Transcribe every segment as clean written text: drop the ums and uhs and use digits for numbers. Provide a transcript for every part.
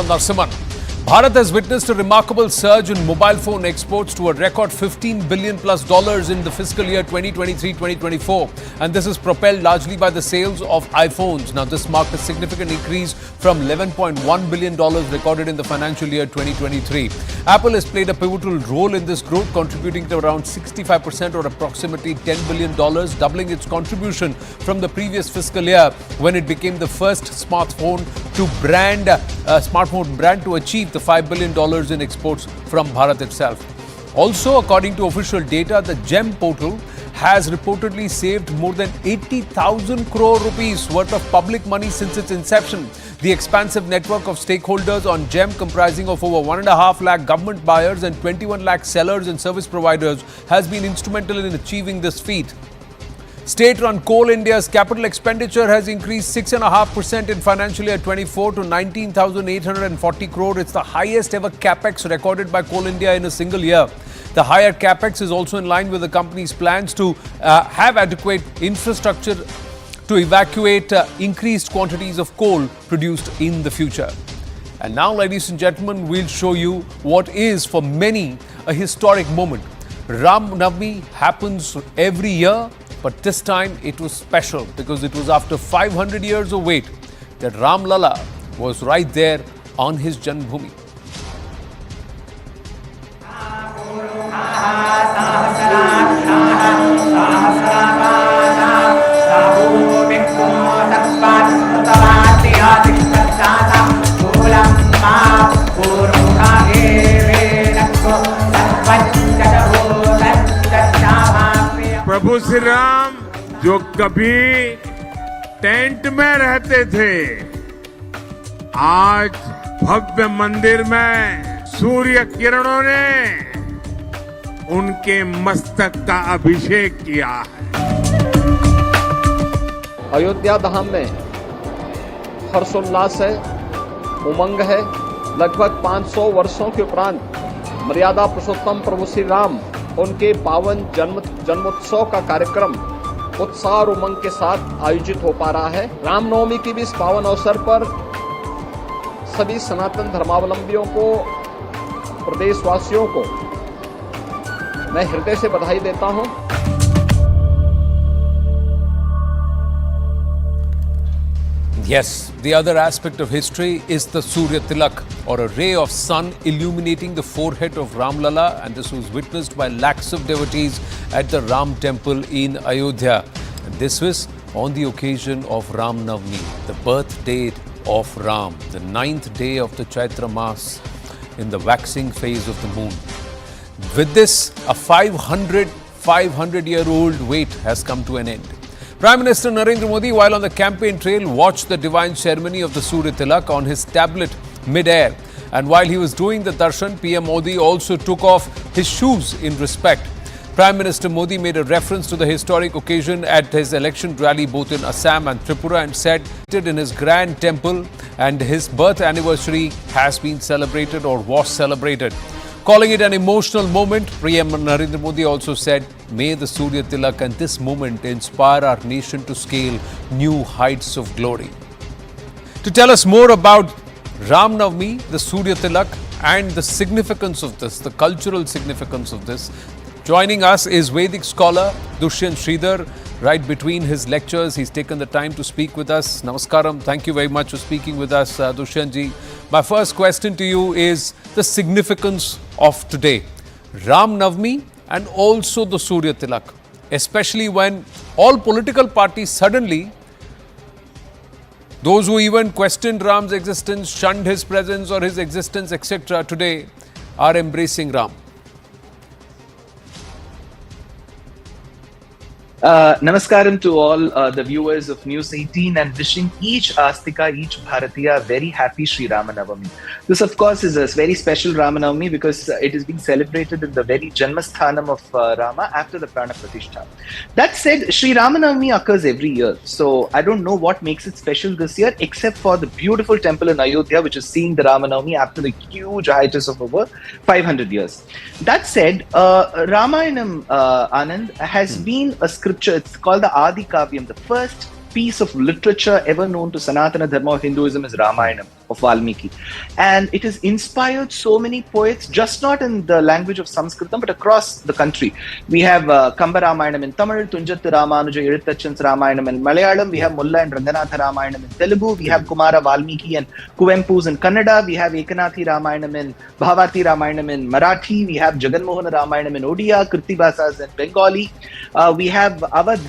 Narasimhan. Bharat has witnessed a remarkable surge in mobile phone exports to a record $15 billion plus in the fiscal year 2023-2024, and this is propelled largely by the sales of iPhones. Now, this marked a significant increase from $11.1 billion recorded in the financial year 2023. Apple has played a pivotal role in this growth, contributing to around 65% or approximately $10 billion, doubling its contribution from the previous fiscal year when it became the first smartphone brand to achieve the $5 billion in exports from Bharat itself. Also, according to official data, the GEM portal has reportedly saved more than 80,000 crore rupees worth of public money since its inception. The expansive network of stakeholders on GEM, comprising of over 1.5 lakh government buyers and 21 lakh sellers and service providers, has been instrumental in achieving this feat. State-run Coal India's capital expenditure has increased 6.5% in financial year 24 to 19,840 crore. It's the highest ever capex recorded by Coal India in a single year. The higher capex is also in line with the company's plans to have adequate infrastructure to evacuate increased quantities of coal produced in the future. And now, ladies and gentlemen, we'll show you what is for many a historic moment. Ram Navami happens every year. But this time it was special because it was after 500 years of wait that Ram Lala was right there on his Janmabhoomi. प्रभु श्री राम जो कभी tent में रहते थे, आज भव्य मंदिर में सूर्य किरणों ने उनके मस्तक का अभिषेक किया है। अयोध्या धाम में हर्षोल्लास है, उमंग है। लगभग 500 वर्षों के उपरांत मर्यादा पुरुषोत्तम प्रभु श्री राम उनके पावन जन्मोत्सव का कार्यक्रम उत्साह और उमंग के साथ आयोजित हो पा रहा है। रामनवमी की भी इस पावन अवसर पर सभी सनातन धर्मावलंबियों को, प्रदेशवासियों को मैं हृदय से बधाई देता हूं। Yes, the other aspect of history is the Surya Tilak, or a ray of sun illuminating the forehead of Ram Lala, and this was witnessed by lakhs of devotees at the Ram temple in Ayodhya. And this was on the occasion of Ram Navami, the birth date of Ram, the 9th day of the Chaitra Mass in the waxing phase of the moon. With this, a 500-year-old wait has come to an end. Prime Minister Narendra Modi, while on the campaign trail, watched the divine ceremony of the Surya Tilak on his tablet mid-air. And while he was doing the darshan, PM Modi also took off his shoes in respect. Prime Minister Modi made a reference to the historic occasion at his election rally both in Assam and Tripura and said in his grand temple and his birth anniversary has been celebrated or was celebrated. Calling it an emotional moment, PM Narendra Modi also said, "May the Surya Tilak and this moment inspire our nation to scale new heights of glory." To tell us more about Ram Navami, the Surya Tilak, and the significance of this, the cultural significance of this, joining us is Vedic scholar Dushyant Sridhar. Right between his lectures, he's taken the time to speak with us. Namaskaram. Thank you very much for speaking with us, Dushyant ji. My first question to you is the significance of today, Ram Navami and also the Surya Tilak, especially when all political parties suddenly, those who even questioned Ram's existence, shunned his presence or his existence, etc., today are embracing Ram. Namaskaram to all the viewers of News 18 and wishing each Astika, each Bharatiya a very happy Sri Rama Navami. This, of course, is a very special Rama Navami because it is being celebrated in the very Janmasthanam of Rama after the Prana Pratishtha. That said, Sri Rama Navami occurs every year. So I don't know what makes it special this year except for the beautiful temple in Ayodhya, which is seeing the Rama Navami after the huge hiatus of over 500 years. That said, Ramayanam, Anand, has been a scripture. It's called the Adi Kavyam. The first piece of literature ever known to Sanatana Dharma of Hinduism is Ramayanam. of Valmiki. And it has inspired so many poets, just not in the language of Sanskritam, but across the country. We have Kamba Ramayanam in Tamil, Tunjathu Ramanuja Ezhuthachan's Ramayanam in Malayalam, we have Mulla and Ranganatha Ramayanam in Telugu, we have Kumara Valmiki and Kuvempu's in Kannada, we have Ekanathi Ramayanam in Bhavati Ramayanam in Marathi, we have Jaganmohana Ramayanam in Odia, Kirtibasa's in Bengali, we have Awadh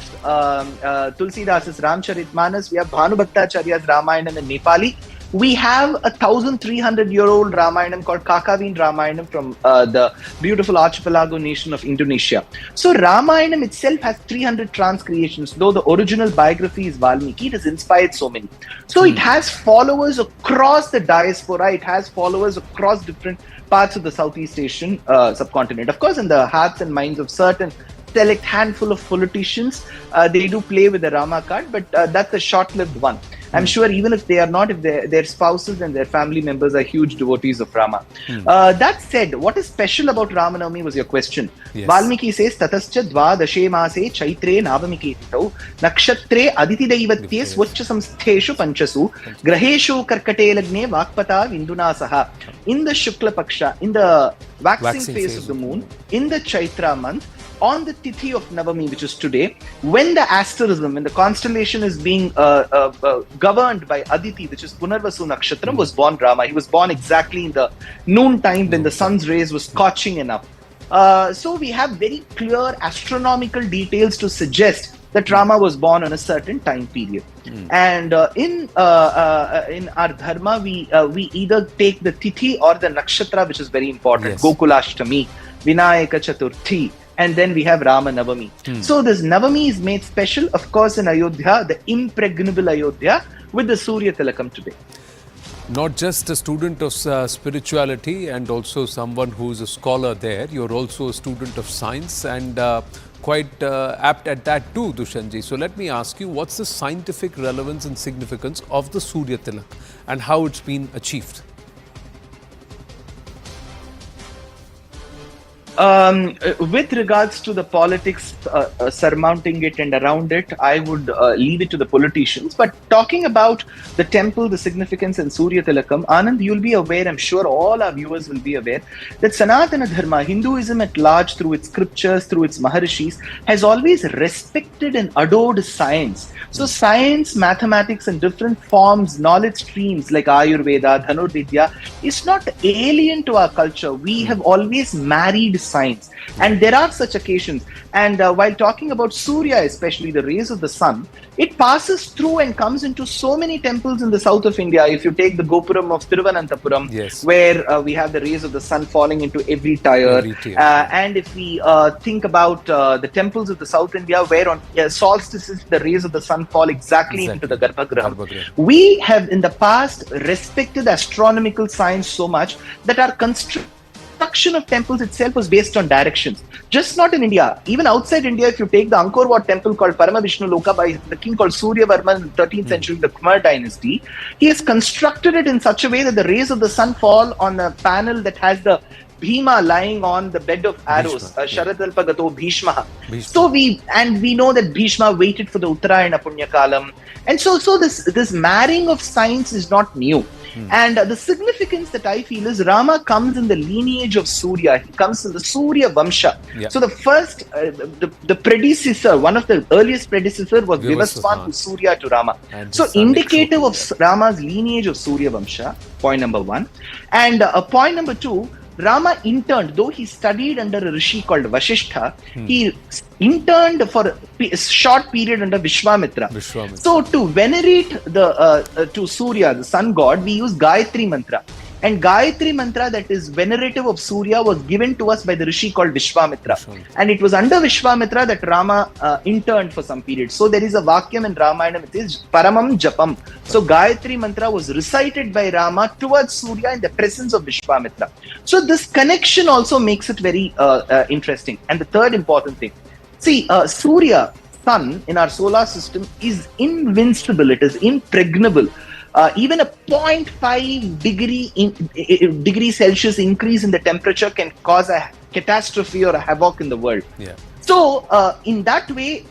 Tulsidasa's Ramcharitmanas, we have Bhanubhattacharya's Ramayanam in Nepali. We have a 1,300-year-old Ramayanam called Kakavin Ramayanam from the beautiful archipelago nation of Indonesia. So Ramayanam itself has 300 transcreations, though the original biography is Valmiki. It has inspired so many. So it has followers across the diaspora. It has followers across different parts of the Southeast Asian subcontinent. Of course, in the hearts and minds of certain select handful of politicians, they do play with the Rama card, but that's a short-lived one. I'm sure even if they are not, if their spouses and their family members are huge devotees of Rama. That said, what is special about Ram Navami was your question. Yes. Valmiki says, Tatascha dvadashe mase chaitre navamiketitau nakshatre aditi daivatye swachcha samstheshu panchasu graheshu karkate lagne vakpata vinduna saha. In the Shukla Paksha, in the waxing phase of the moon, in the Chaitra month, on the Tithi of Navami, which is today, when the asterism, when the constellation is being governed by Aditi, which is Punarvasu Nakshatram, was born Rama. He was born exactly in the noon time when the sun's rays was scorching enough. So we have very clear astronomical details to suggest that Rama was born on a certain time period. And in our dharma, we either take the Tithi or the Nakshatra, which is very important. Yes. Gokulashtami, Vinayaka Chaturthi, and then we have Ram Navami. So this Navami is made special, of course, in Ayodhya, the impregnable Ayodhya, with the Surya Tilakam today. Not just a student of spirituality and also someone who is a scholar there, you're also a student of science and quite apt at that too, Dushanji. So let me ask you, what's the scientific relevance and significance of the Surya Tilak and how it's been achieved? With regards to the politics surmounting it and around it, I would leave it to the politicians. But talking about the temple, the significance and Surya Tilakam, Anand, you'll be aware, I'm sure all our viewers will be aware, that Sanatana Dharma, Hinduism at large, through its scriptures, through its Maharishis, has always respected and adored science. So science, mathematics and different forms, knowledge streams like Ayurveda, Dhanurvidya is not alien to our culture. We have always married science, and there are such occasions. And while talking about Surya, especially the rays of the sun, it passes through and comes into so many temples in the south of India. If you take the Gopuram of Thiruvananthapuram, yes, where we have the rays of the sun falling into every tire. And if we think about the temples of the South India, where on solstices the rays of the sun fall exactly into the Garbhagriha. We have in the past respected astronomical science so much that our construction of temples itself was based on directions. Just not in India, even outside India, if you take the Angkor Wat temple called Paramavishnu Loka by the king called Surya Varma in the 13th century, the Kumar dynasty, he has constructed it in such a way that the rays of the sun fall on a panel that has the Bhima lying on the bed of arrows, Sharatalpa Gato Bhishma. So we know that Bhishma waited for the Uttarayana Punyakalam. And so this marrying of science is not new. And the significance that I feel is Rama comes in the lineage of Surya. He comes in the Surya Vamsha. So the first, the predecessor, one of the earliest predecessors was Vivaswan to Surya to Rama. So indicative of Rama's lineage of Surya Vamsha, point number one. And point number two, Rama interned, though he studied under a rishi called Vasishtha, he interned for a short period under Vishwamitra. So to venerate to Surya, the sun god, we use Gayatri Mantra. And Gayatri Mantra that is venerative of Surya was given to us by the rishi called Vishwamitra. And it was under Vishwamitra that Rama interned for some period. So there is a Vakyam in Ramayana, it is Paramam Japam. So Gayatri Mantra was recited by Rama towards Surya in the presence of Vishwamitra. So this connection also makes it very interesting. And the third important thing, see, Surya, sun in our solar system is invincible, it is impregnable. Even a 0.5 degree Celsius increase in the temperature can cause a catastrophe or a havoc in the world. So in that way,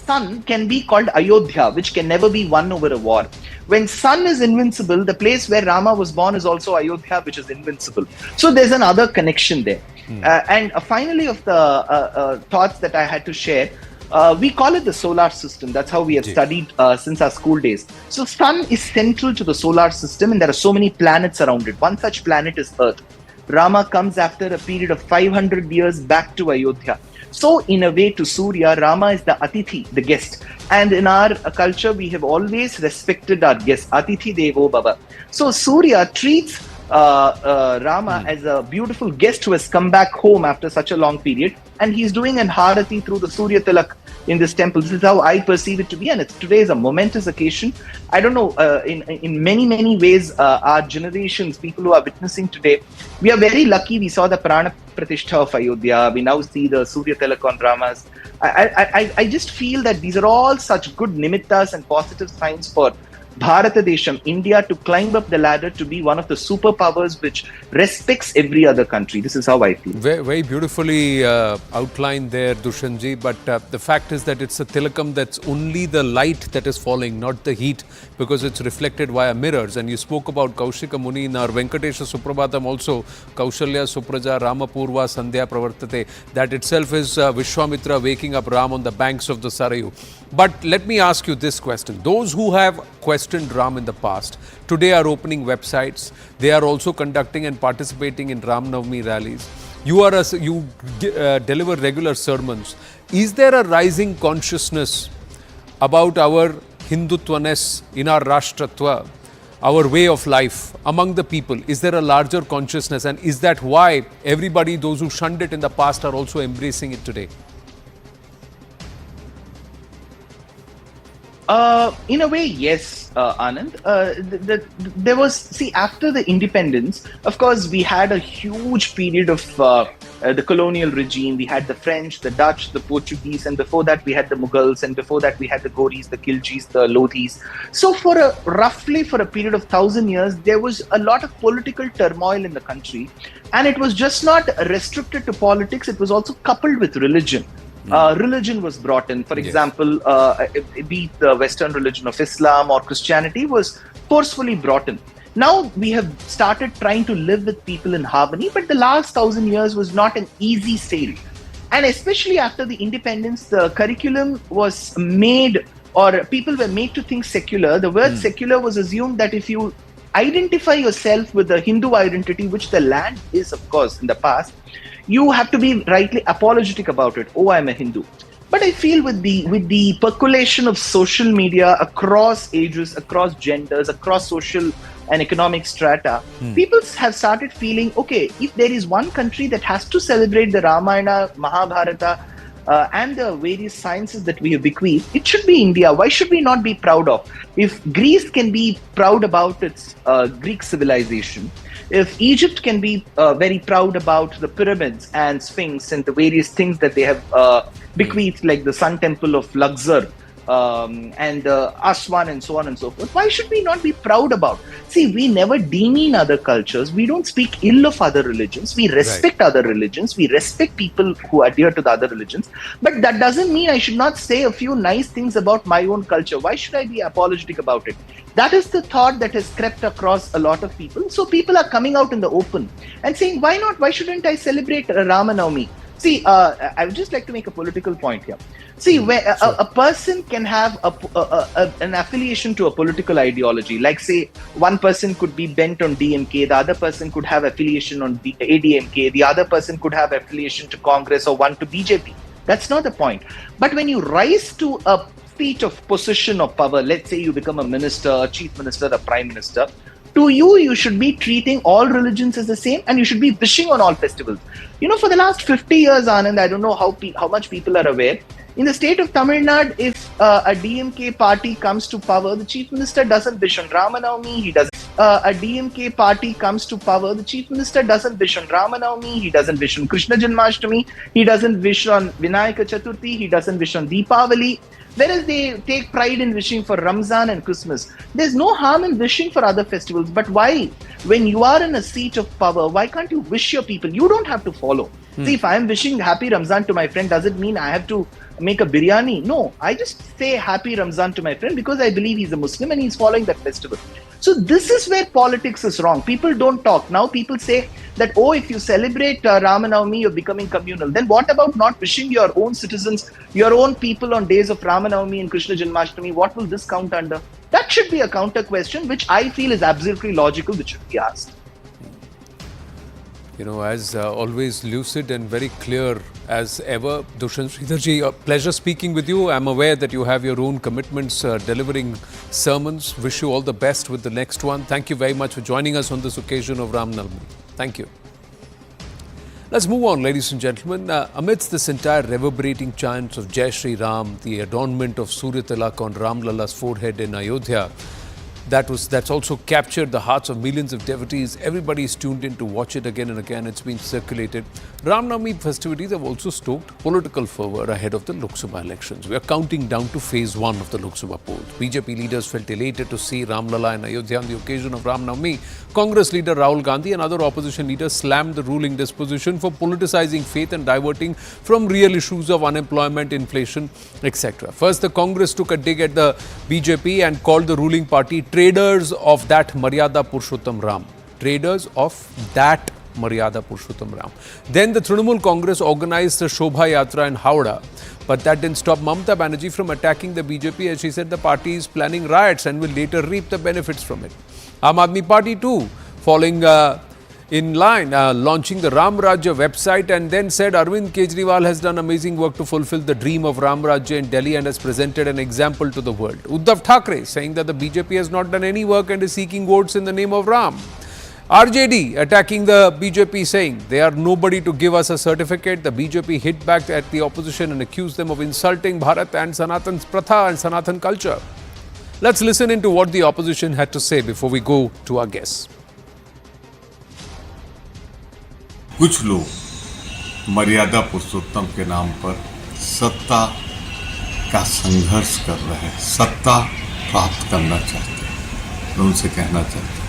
sun can be called Ayodhya, which can never be won over a war. When sun is invincible, the place where Rama was born is also Ayodhya, which is invincible. So there's another connection there. And finally, of the thoughts that I had to share, we call it the solar system. That's how we have studied since our school days. So sun is central to the solar system, and there are so many planets around it. One such planet is Earth. Rama comes after a period of 500 years back to Ayodhya. So in a way, to Surya, Rama is the Atithi, the guest. And in our culture, we have always respected our guests. Atithi Devo Baba. So Surya treats Rama as a beautiful guest who has come back home after such a long period, and he's doing an Harati through the Surya Tilak in this temple. This is how I perceive it to be, and today is a momentous occasion. I don't know, in many ways, our generations, people who are witnessing today, we are very lucky. We saw the Prana Pratishtha of Ayodhya. We now see the Surya Tilak on Ramas. I just feel that these are all such good nimittas and positive signs for Bharatadesham, India, to climb up the ladder to be one of the superpowers which respects every other country. This is how I feel. Very, very beautifully outlined there, Dushanji. But the fact is that it's a tilakam that's only the light that is falling, not the heat, because it's reflected via mirrors. And you spoke about Kaushika Muni in our Venkatesha Suprabhatam also, Kaushalya Supraja Ramapurva Sandhya Pravartate. That itself is Vishwamitra waking up Ram on the banks of the Sarayu. But let me ask you this question. Those who have questioned Ram in the past, today are opening websites. They are also conducting and participating in Ram Navami rallies. You deliver regular sermons. Is there a rising consciousness about our Hindutvaness in our Rashtratva, our way of life among the people? Is there a larger consciousness, and is that why everybody, those who shunned it in the past, are also embracing it today? In a way, yes, Anand. There was, after the independence, of course, we had a huge period of the colonial regime. We had the French, the Dutch, the Portuguese, and before that we had the Mughals, and before that we had the Goris, the Khiljis, the Lodhis. So roughly for a period of 1,000 years, there was a lot of political turmoil in the country. And it was just not restricted to politics, it was also coupled with religion. Religion was brought in. For example, be it the Western religion of Islam or Christianity was forcefully brought in. Now we have started trying to live with people in harmony, but the last 1,000 years was not an easy sail. And especially after the independence, the curriculum was made, or people were made to think secular. The word secular was assumed that if you identify yourself with the Hindu identity, which the land is, of course, in the past, you have to be rightly apologetic about it. Oh, I'm a Hindu. But I feel with the percolation of social media across ages, across genders, across social and economic strata, people have started feeling, okay, if there is one country that has to celebrate the Ramayana, Mahabharata, and the various sciences that we have bequeathed, it should be India. Why should we not be proud of? If Greece can be proud about its Greek civilization, if Egypt can be very proud about the pyramids and Sphinx and the various things that they have bequeathed, like the Sun Temple of Luxor and Aswan and so on and so forth, why should we not be proud about? See, we never demean other cultures. We don't speak ill of other religions. We respect other religions. We respect people who adhere to the other religions. But that doesn't mean I should not say a few nice things about my own culture. Why should I be apologetic about it? That is the thought that has crept across a lot of people. So people are coming out in the open and saying, why not? Why shouldn't I celebrate Ram Navami? See, I would just like to make a political point here. See, where a person can have an affiliation to a political ideology, like say one person could be bent on DMK, the other person could have affiliation on ADMK, the other person could have affiliation to Congress or one to BJP. That's not the point. But when you rise to a seat of position of power, let's say you become a minister, a chief minister, a prime minister, to you should be treating all religions as the same, and you should be wishing on all festivals. You know, for the last 50 years, Anand, I don't know how much people are aware, in the state of Tamil Nadu, if a DMK party comes to power, the chief minister doesn't wish on Ram Navami, he doesn't. A DMK party comes to power, the chief minister doesn't wish on Ram Navami, he doesn't wish on Krishna Janmashtami, he doesn't wish on Vinayaka Chaturthi, he doesn't wish on Deepavali. Whereas they take pride in wishing for Ramzan and Christmas. There's no harm in wishing for other festivals. But why? When you are in a seat of power, why can't you wish your people? You don't have to follow. See, if I'm wishing happy Ramzan to my friend, does it mean I have to make a biryani. No, I just say happy Ramzan to my friend because I believe he's a Muslim and he's following that festival. So this is where politics is wrong. People don't talk. Now people say that, oh, if you celebrate Ram Navami, you're becoming communal. Then what about not wishing your own citizens, your own people on days of Ram Navami and Krishna Janmashtami? What will this count under? That should be a counter question, which I feel is absolutely logical, which should be asked. You know, as always, lucid and very clear as ever. Dushyant Sridharji, a pleasure speaking with you. I'm aware that you have your own commitments delivering sermons. Wish you all the best with the next one. Thank you very much for joining us on this occasion of Ram Navami. Thank you. Let's move on, ladies and gentlemen. Amidst this entire reverberating chants of Jai Shri Ram, the adornment of Surya Tilak on Ram Lala's forehead in Ayodhya, that's also captured the hearts of millions of devotees. Everybody is tuned in to watch it again and again. It's been circulated. Ram Navami festivities have also stoked political fervour ahead of the Lok Sabha elections. We are counting down to phase 1 of the Lok Sabha polls. BJP leaders felt elated to see Ram Lala in Ayodhya on the occasion of Ram Navami. Congress leader Rahul Gandhi and other opposition leaders slammed the ruling disposition for politicizing faith and diverting from real issues of unemployment, inflation, etc. First, the Congress took a dig at the BJP and called the ruling party traders of that Maryada Purushottam Ram. Traders of that Maryada Purushottam Ram. Then the Trinamool Congress organized a shobha yatra in Howrah. But that didn't stop Mamata Banerjee from attacking the BJP, as she said the party is planning riots and will later reap the benefits from it. Aam Aadmi Party too, following in line, launching the Ram Rajya website, and then said Arvind Kejriwal has done amazing work to fulfill the dream of Ram Rajya in Delhi and has presented an example to the world. Uddhav Thackeray saying that the BJP has not done any work and is seeking votes in the name of Ram. RJD attacking the BJP, saying they are nobody to give us a certificate. The BJP hit back at the opposition and accused them of insulting Bharat and Sanatan's Pratha and Sanatan culture. Let's listen into what the opposition had to say before we go to our guests. कुछ लोग मर्यादा पुरुषोत्तम के नाम पर सत्ता का संघर्ष कर रहे हैं, सत्ता प्राप्त करना चाहते हैं। मैं उनसे कहना चाहता हूँ,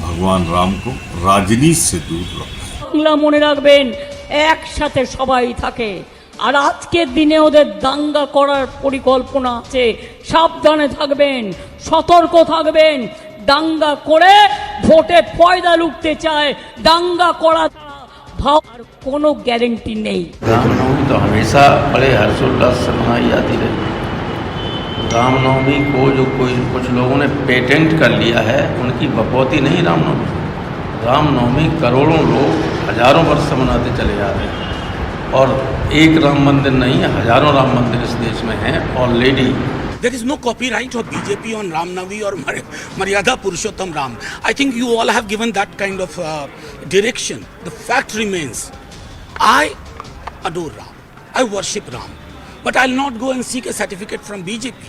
भगवान राम को राजनीति से दूर रखो। বাংলা মনে রাখবেন একসাথে সবাই থাকে আর আজকের দিনে ওদের দাঙ্গা করার পরিকল্পনা আছে সাবধানে থাকবেন সতর্ক থাকবেন দাঙ্গা করে ভোটে ফয়দা লুটতে চায় দাঙ্গা করা ভাবার কোনো গ্যারান্টি নেই रामनवमी तो हमेशा बड़े हर्षोल्लास से मनाई जाती रही। रामनवमी को जो कुछ लोगों ने पेटेंट कर लिया है उनकी बकौती नहीं रामनवमी। रामनवमी करोड़ों लोग हजारों वर्ष से मनाते चले जा रहे हैं और एक राम मंदिर नहीं है, हजारों राम मंदिर इस देश में हैं already. There is no copyright of BJP on Ram Navami or Maryada Purushottam Ram. I think you all have given that kind of direction. The fact remains, I adore Ram. I worship Ram. But I'll not go and seek a certificate from BJP.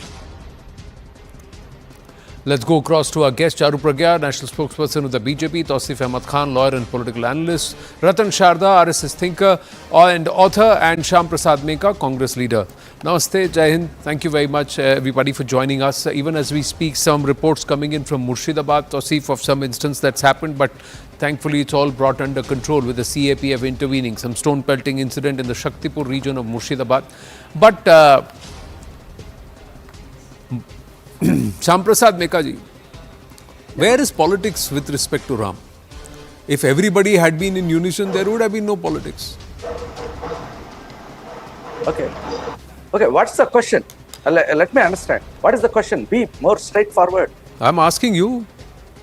Let's go across to our guest, Charu Pragya, national spokesperson of the BJP, Tausif Ahmad Khan, lawyer and political analyst, Ratan Sharda, RSS thinker and author, and Shyam Prasad Meka, Congress leader. Namaste, Jai Hind. Thank you very much, everybody, for joining us. Even as we speak, some reports coming in from Murshidabad, Tausif, of some instance that's happened, but thankfully it's all brought under control with the CAPF intervening. Some stone pelting incident in the Shaktipur region of Murshidabad. But Shyam Prasad Meka ji, where is politics with respect to Ram? If everybody had been in unison, there would have been no politics. Okay, what's the question? Let me understand. What is the question? Be more straightforward. I'm asking you,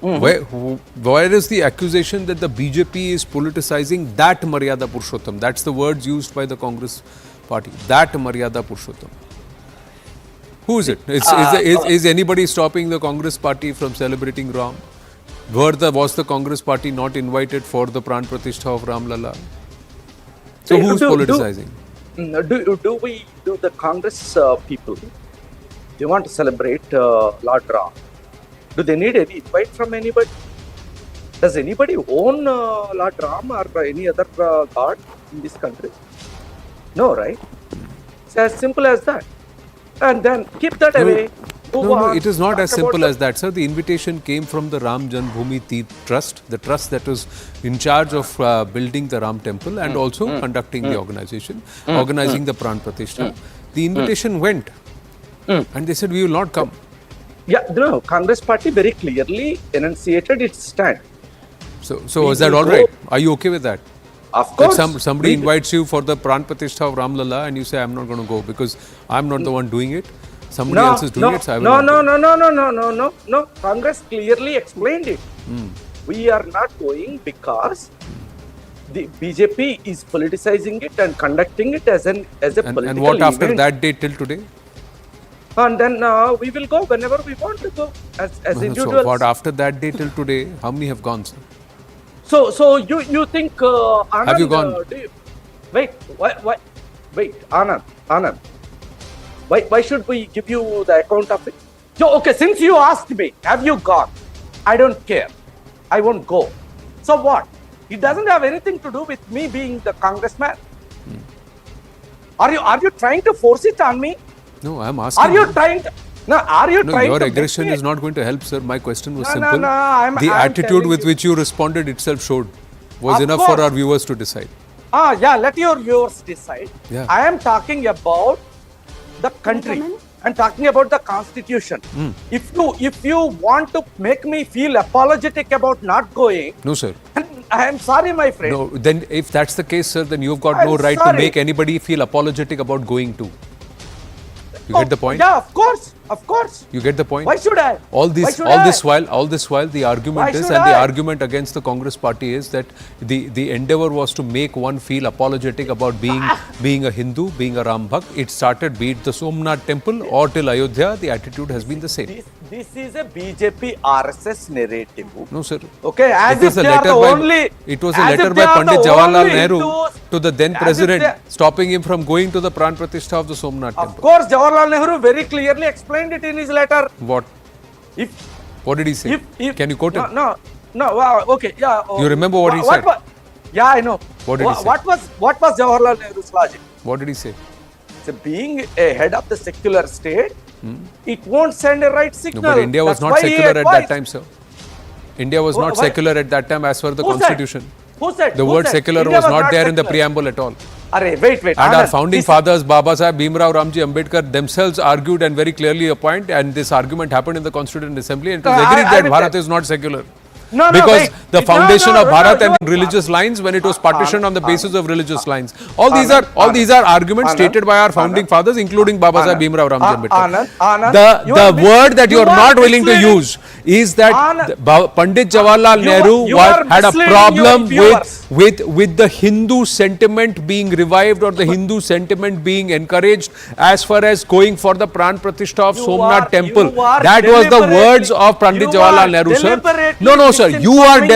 where is the accusation that the BJP is politicizing that Maryada Purushottam? That's the words used by the Congress party. That Maryada Purushottam. Who is it? Is anybody stopping the Congress party from celebrating Ram? Was the Congress party not invited for the Pran Pratishtha of Ram Lala? So who's politicizing? Do the Congress people, they want to celebrate Lord Ram? Do they need any invite from anybody? Does anybody own Lord Ram or any other god in this country? No, right? It's as simple as that. And then keep that away. No, it is not as simple as that, sir. The invitation came from the Ram Janmabhoomi Teerth Trust, the trust that was in charge of building the Ram temple and also conducting the organization, organizing the Pran Pratishtha. The invitation went and they said, we will not come. Yeah, no, Congress party very clearly enunciated its stand. So is that all right? Are you okay with that? Of course. If somebody invites you for the Pran Pratishtha of Ram Lalla and you say, I'm not going to go because I'm not the one doing it. Somebody else is doing it, so I will not go. No. Congress clearly explained it. We are not going because the BJP is politicizing it and conducting it as a political And what after event. that day till today? And then we will go whenever we want to go as individuals. So what after that day till today, how many have gone, sir? So you think Anand, have you gone? Wait, Anand. Why should we give you the account of it? So, okay, since you asked me, have you gone? I don't care. I won't go. So what? It doesn't have anything to do with me being the congressman. Are you trying to force it on me? No, I'm asking. Are you trying to? No, are you trying your to? Aggression is not going to help, sir. My question was simple. I'm attitude with you. which you responded itself was Of enough course. for our viewers to decide. Yeah, let your viewers decide. Yeah. I am talking about the country and talking about the constitution. If you want to make me feel apologetic about not going, No, sir. I am sorry, my friend. No, then if that's the case, sir, then you've got I'm no right sorry. to make anybody feel apologetic about going to. You get the point? Yeah, of course. You get the point? Why should I? All this while, the argument is, should and the I? argument against the Congress party is that the endeavor was to make one feel apologetic about being a Hindu, being a Ram Bhakt. It started, be it the Somnath temple or till Ayodhya, the attitude has been the same. This is a BJP RSS narrative. No, sir. Okay, as It was if a they are the letter only. It was a as letter if by they are Pandit the Jawaharlal only Nehru Hindus, to the then as if president, they- stopping him from going to the Pran Pratishtha of the Somnath temple. Of course, Jawaharlal Nehru very clearly explained it in his letter. What? What did he say? Can you quote him? No. Wow, okay, yeah. You remember what he said? Yeah, I know. What did he say? What was Jawaharlal Nehru's logic? What did he say? So being a head of the secular state, it won't send a right signal. No, but India was That's not why he secular at that advised. time, sir. India was not Why? secular at that time as per the Who said? constitution. Who said? The Who word said? secular India was not there in the secular. preamble at all. Wait. And our Anand, founding this- fathers, Baba Sahib, Bhimrao Ramji Ambedkar themselves argued and very clearly a point, and this argument happened in the Constituent Assembly, and it was No, agreed I that will Bharat tell- is not secular. No, Because wait. the foundation of Bharat and you- religious lines, when it was partitioned on the basis of religious lines. All these Anand, are arguments Anand, stated by our founding Anand, fathers, including Baba Sahib, Anand, Bhimrao Ramji Ambedkar. Anand, you The are word that you you are are not willing to misleading. use is that Anand, Pandit Jawaharlal Nehru you are had a misleading problem your viewers. with the Hindu sentiment being revived or the Hindu sentiment being encouraged as far as going for the Pran Pratishtha of You Somnath are- temple. you are That was the deliberately- words of Pandit you Jawaharlal are Nehru, sir. deliberately No, sir. You are misinforming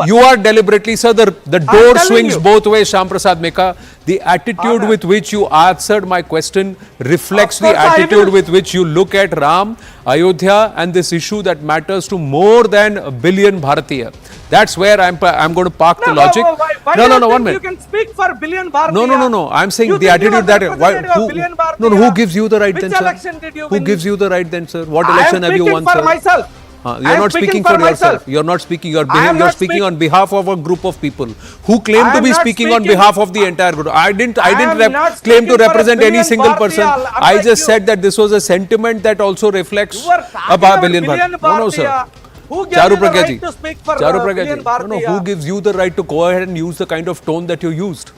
your deliberately, viewers. sir. The door telling swings you. both ways, Shyam Prasad Meka. The attitude Anand. with which you answered my question reflects Of the course I attitude will. with which you look at Ram, Ayodhya, and this issue that matters to more than a billion Bharatiya. That's where I'm going to park the logic. Why No, do you 1 think minute. you can speak for billion Bharatiya? No. I'm saying You the think you attitude are that the representative of billion Bharatiya? who gives you the right Which then, sir? election did you Who win? gives you the right then, sir? What I am election have you speaking won, for sir? myself. You're I am not speaking for myself. yourself. You're not speaking. You're I am not speaking speak- on behalf of a group of people who claim I to am be not speaking on speaking- behalf of the entire group. I didn't am not claim to speaking for a represent any billion single Bharatiya. person. I'm I like just you. said that this was a sentiment that also reflects You are talking about billion billion Bharatiya. No, sir. Bharatiya. Who gave Charu you the Pragya right ji. to speak for Charu Pragya billion ji. Bharatiya? Who gives you the right to go ahead and use the kind of tone that you used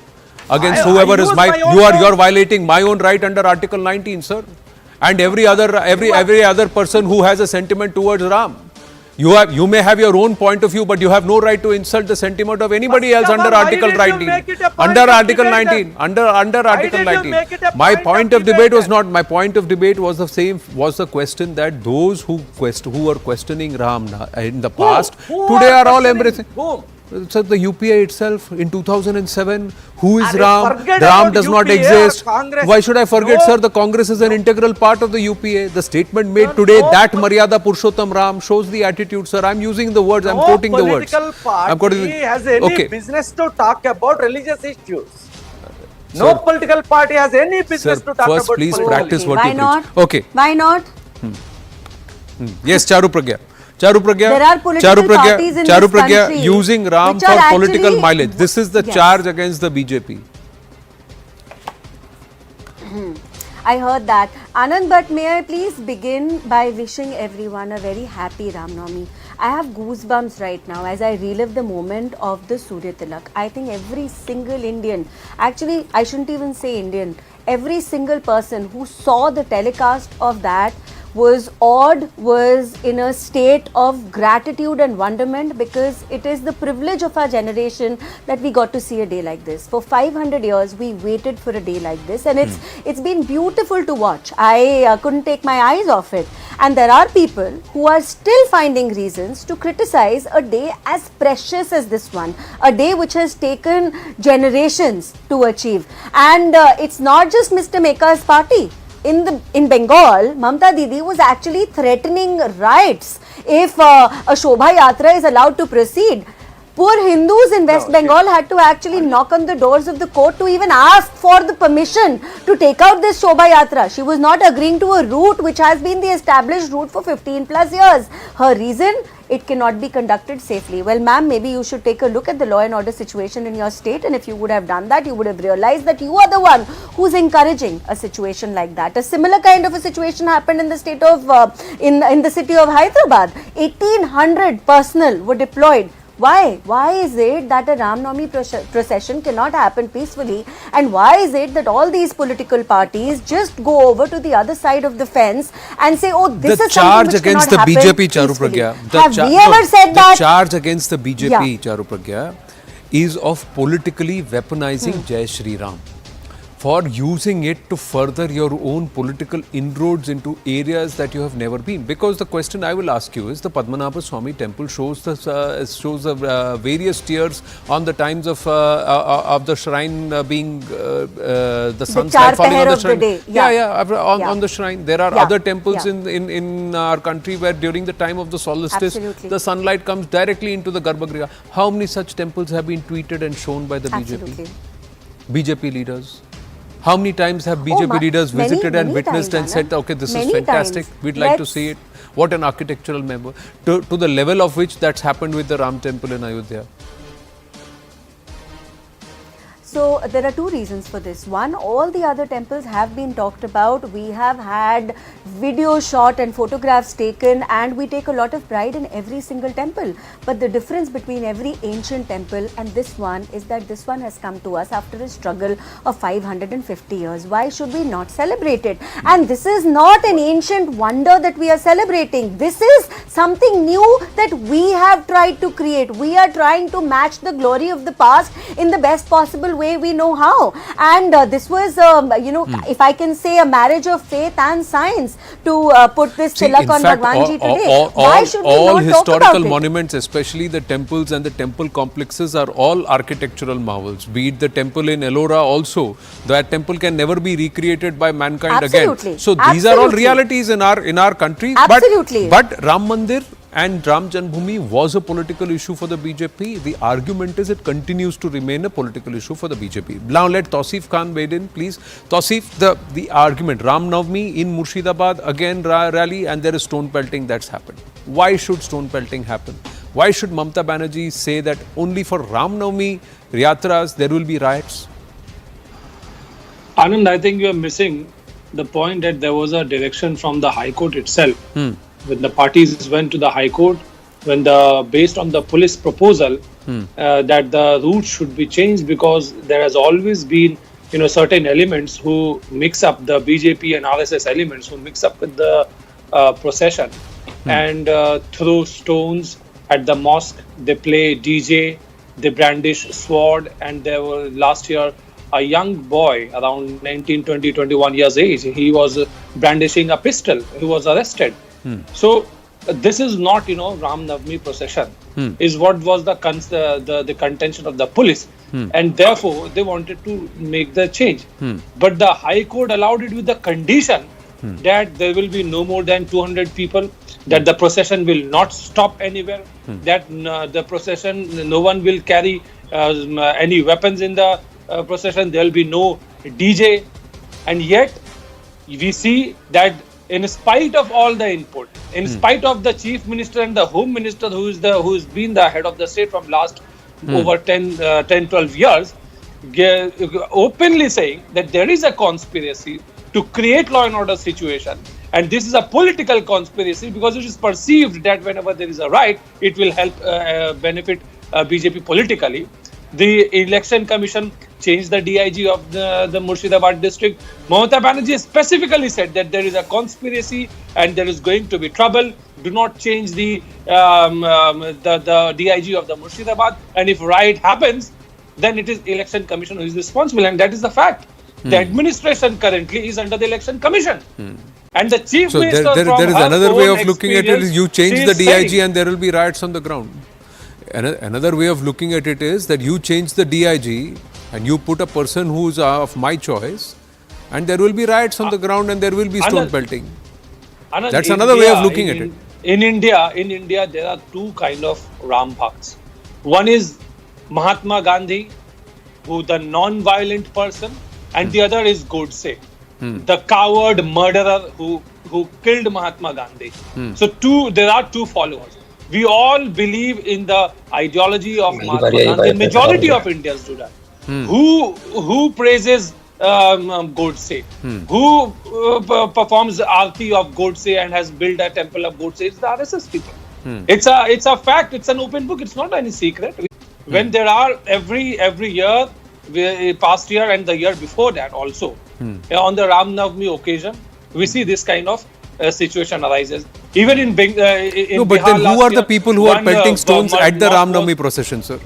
against I whoever is use my? my own You're tone. violating my own right under Article 19, sir, and every other person who has a sentiment towards Ram. You may have your own point of view, but you have no right to insult the sentiment of anybody else under Why Article did you 19. make it a point Under of Article debate 19. Under Why Article did you 19. make it a My point point of of debate was debate not. My point of debate was the same. Was the question that those who were questioning Ram in the past Who today are all questioning embracing. whom? So the UPA itself in 2007, who is Arey, Ram? forget Ram about does not UPA or exist. Congress. Why should I forget, No. sir? The Congress is an integral part of the UPA. The statement made today that Maryada Purushottam Ram shows the attitude, sir. I'm using the words. I'm quoting the words. No political I'm quoting party has any Okay. business to talk about religious issues. No Sir. political party has any business Sir, to talk first about please political practice issues. what Why you not? preach. Okay. Why not? Yes, Charu Pragya. There are political parties in this country using Ram which for are political actually- mileage. This is the Yes. charge against the BJP. I heard that. Anand, but may I please begin by wishing everyone a very happy Ram Navami. I have goosebumps right now as I relive the moment of the Surya Tilak. I think every single Indian, actually I shouldn't even say Indian, every single person who saw the telecast of that was awed, was in a state of gratitude and wonderment, because it is the privilege of our generation that we got to see a day like this. For 500 years we waited for a day like this, and it's been beautiful to watch. I couldn't take my eyes off it. And there are people who are still finding reasons to criticize a day as precious as this one, a day which has taken generations to achieve. And it's not just Mr. Meka's party. In Bengal, Mamata Didi was actually threatening riots if a shobha yatra is allowed to proceed. Poor Hindus in West Bengal had to actually knock on the doors of the court to even ask for the permission to take out this shobha yatra. She was not agreeing to a route which has been the established route for 15 plus years. Her reason? It cannot be conducted safely. Well, ma'am, maybe you should take a look at the law and order situation in your state, and if you would have done that, you would have realized that you are the one who's encouraging a situation like that. A similar kind of a situation happened in the state of, in the city of Hyderabad. 1800 personnel were deployed. Why? Why is it that a Ram Navami procession cannot happen peacefully? And why is it that all these political parties just go over to the other side of the fence and say, oh, this is something which against cannot the happen BJP, Charu peacefully? Pragya. Have we ever said that? The charge against the BJP, Yeah. Charu Pragya, is of politically weaponizing Jai Shri Ram, for using it to further your own political inroads into areas that you have never been. Because the question I will ask you is, the Padmanabha Swami temple shows the various tiers on the times of the shrine being the sunlight falling on the shrine. On the shrine. There are other temples in our country where during the time of the solstice, Absolutely. the sunlight comes directly into the Garbhagriha. How many such temples have been tweeted and shown by the Absolutely. BJP leaders? How many times have BJP leaders visited and witnessed and said, okay, this is fantastic, we'd like to see it. What an architectural member. To the level of which that's happened with the Ram temple in Ayodhya. So there are two reasons for this. One, all the other temples have been talked about. We have had video shot and photographs taken, and we take a lot of pride in every single temple. But the difference between every ancient temple and this one is that this one has come to us after a struggle of 550 years. Why should we not celebrate it? And this is not an ancient wonder that we are celebrating. This is something new that we have tried to create. We are trying to match the glory of the past in the best possible way we know how. And this was, if I can say, a marriage of faith and science to put this tilak on Bhagwanji today. Why should we all not historical talk about monuments, especially the temples and the temple complexes, are all architectural marvels. Be it the temple in Ellora also, that temple can never be recreated by mankind Absolutely. again. So these are all realities in our country. Absolutely. But Ram Mandir and Ram Janmabhoomi was a political issue for the BJP. The argument is it continues to remain a political issue for the BJP. Now let Tausif Khan wade in, please. Tausif, the argument, Ram Navami in Murshidabad, again rally, and there is stone pelting that's happened. Why should stone pelting happen? Why should Mamata Banerjee say that only for Ram Navami yatras there will be riots? Anand, I think you are missing the point that there was a direction from the High Court itself. When the parties went to the High Court, based on the police proposal, that the route should be changed, because there has always been, certain elements who mix up, the BJP and RSS elements who mix up with the procession and throw stones at the mosque. They play DJ, they brandish sword, and there were last year a young boy around 19, 20, 21 years age. He was brandishing a pistol. He was arrested. So this is not, Ram Navami procession, is what was the contention of the police. And therefore, they wanted to make the change. But the High Court allowed it with the condition that there will be no more than 200 people, that the procession will not stop anywhere, that the procession, no one will carry any weapons in the procession, there will be no DJ. And yet, we see that in spite of all the input, in spite of the Chief Minister and the Home Minister, who's been the head of the state from last over 10-12 years, openly saying that there is a conspiracy to create law and order situation, and this is a political conspiracy because it is perceived that whenever there is a riot, it will help benefit BJP politically. The Election Commission changed the DIG of the Murshidabad district. Mamata Banerjee specifically said that there is a conspiracy and there is going to be trouble. Do not change the DIG of the Murshidabad. And if riot happens, then it is Election Commission who is responsible, and that is the fact. The administration currently is under the Election Commission. And the Chief Minister there is another way of looking at it is you change the DIG saying, and there will be riots on the ground. Another way of looking at it is that you change the DIG and you put a person who is of my choice, and there will be riots on the ground and there will be stone pelting. That's another way of looking at it. In India, there are two kind of Ram Bhakts. One is Mahatma Gandhi, who the non-violent person, and the other is Godse, the coward murderer who killed Mahatma Gandhi. So there are two followers. We all believe in the ideology of Mahatma Gandhi. Majority of Indians do that. Who praises Godse? Who performs Aarti of Godse and has built a temple of Godse? It's the RSS people. It's a fact. It's an open book. It's not any secret. When there are every year, past year and the year before that also, on the Ram Navami occasion, we see this kind of situation arises. Even in Bengal. No, but then who are the people who are pelting stones at the Ram Navami procession, sir?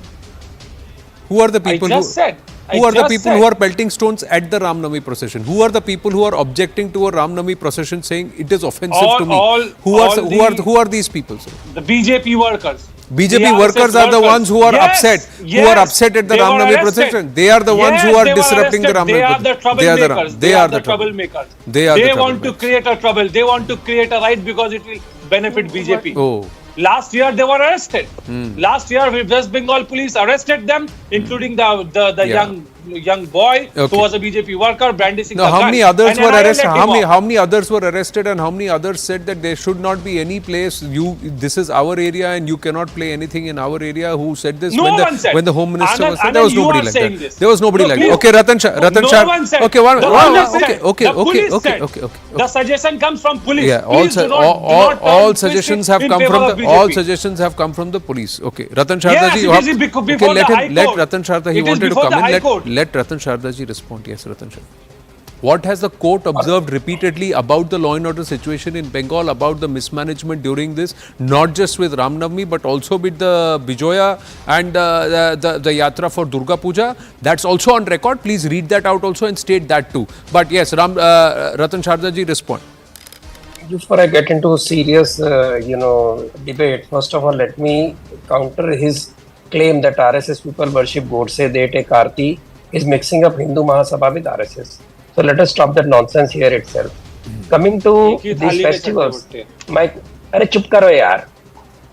Who are the people who are the people who are pelting stones at the Ram Navami procession? Who are the people who are objecting to a Ram Navami procession, saying it is offensive to me? Who are these people, sir? The BJP workers. BJP workers are the ones who are upset. Who are upset at the Ram Navami procession. They are the ones who are disrupting the Ram Navami procession. They are the troublemakers. They want to create a trouble. They want to create a riot because it will benefit BJP. Oh. Last year they were arrested. Last year West Bengal police arrested them, including the young boy who was a BJP worker brandishing a gun. How many others were arrested? How many others were arrested, and how many others said that there should not be any place? This is our area and you cannot play anything in our area. Who said this? When the Home Minister was there, there was nobody like that. There was nobody like that. Okay, Ratan Shah. Okay. The suggestion comes from police. Yeah, all suggestions have come from the police. Okay, Ratan Shardaji, let Ratan Shardaji, he wanted to come in. Let Ratan Shardaji respond. Yes, Ratan Shardaji. What has the court observed repeatedly about the law and order situation in Bengal, about the mismanagement during this, not just with Ram Navami but also with the Bijoya and the yatra for Durga Puja? That's also on record. Please read that out also and state that too. But yes, Ratan Shardaji, respond. Before I get into a serious, debate, first of all, let me counter his claim that RSS people worship Godse, they take Aarti, is mixing up Hindu Mahasabha with RSS. So let us stop that nonsense here itself. Coming to these festivals, Mike, अरे चुप करो यार.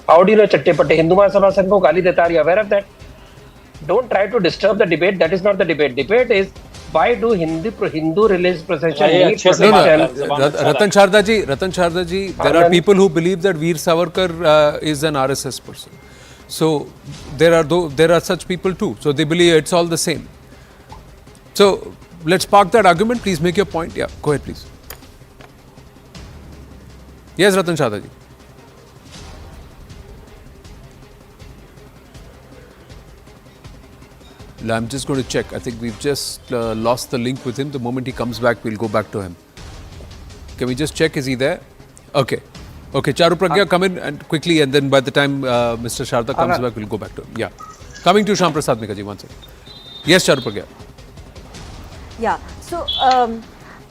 How do you know चट्टे पट्टे Hindu Mahasabha सबको गाली देता? Are you aware of that? Don't try to disturb the debate. That is not the debate. Debate is, why do Hindu religious procession need protection? Ratan Shardaji, there are people who believe that Veer Savarkar is an RSS person. So there are such people too. So they believe it's all the same. So let's park that argument. Please make your point. Yeah, go ahead, please. Yes, Ratan Shardaji. I'm just going to check. I think we've just lost the link with him. The moment he comes back, we'll go back to him. Can we just check? Is he there? Okay. Charu Pragya, come in and quickly, and then by the time Mr. Sharda comes back, we'll go back to him. Yeah. Coming to Shyam Prasad Mikaji, one second. Yes, Charu Pragya. Yeah. So,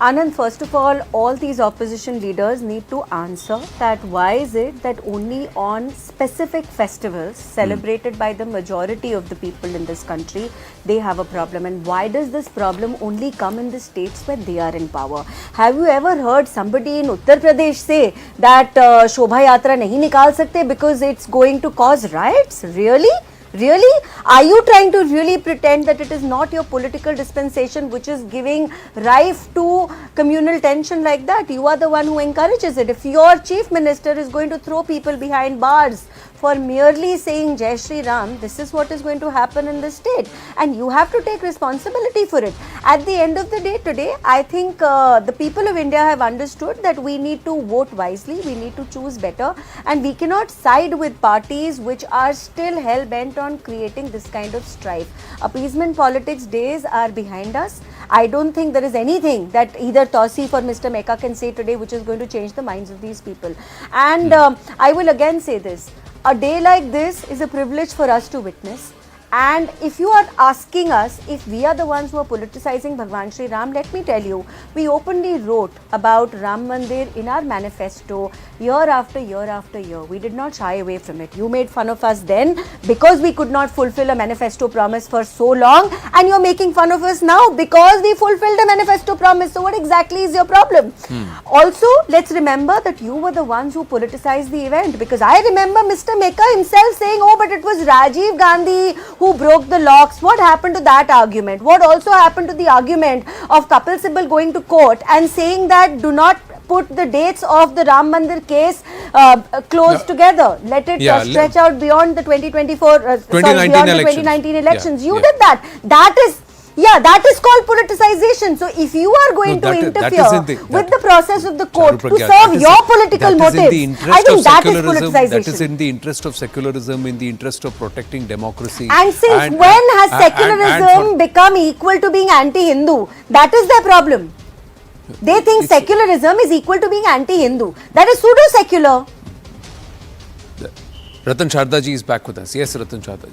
Anand, first of all these opposition leaders need to answer that why is it that only on specific festivals celebrated by the majority of the people in this country, they have a problem, and why does this problem only come in the states where they are in power? Have you ever heard somebody in Uttar Pradesh say that shobha yatra nahi nikal sakte because it's going to cause riots? Really? Really? Are you trying to really pretend that it is not your political dispensation which is giving rise to communal tension like that? You are the one who encourages it. If your chief minister is going to throw people behind bars for merely saying Jai Shri Ram, this is what is going to happen in the state, and you have to take responsibility for it. At the end of the day today, I think the people of India have understood that we need to vote wisely, we need to choose better, and we cannot side with parties which are still hell-bent on creating this kind of strife. Appeasement politics days are behind us. I don't think there is anything that either Tausif or Mr. Mecca can say today which is going to change the minds of these people. And I will again say this. A day like this is a privilege for us to witness, and if you are asking us if we are the ones who are politicizing Bhagwan Shri Ram, let me tell you, we openly wrote about Ram Mandir in our manifesto year after year after year. We did not shy away from it. You made fun of us then because we could not fulfill a manifesto promise for so long, and you're making fun of us now because we fulfilled a manifesto promise. So what exactly is your problem? Also, let's remember that you were the ones who politicized the event, because I remember Mr. Mecca himself saying, oh, but it was Rajiv Gandhi who broke the locks. What happened to that argument? What also happened to the argument of Kapil Sibal going to court and saying that do not put the dates of the Ram Mandir case close together. Let it stretch out beyond the 2019 elections. You did that. That is called politicization. So if you are going to interfere with the process of the court to serve your political motives, I think that is politicization. That is in the interest of secularism, in the interest of protecting democracy. And since when has secularism become equal to being anti-Hindu? That is their problem. They think secularism is equal to being anti-Hindu. That is pseudo-secular. Ratan Shardaji is back with us. Yes, Ratan Shardaji.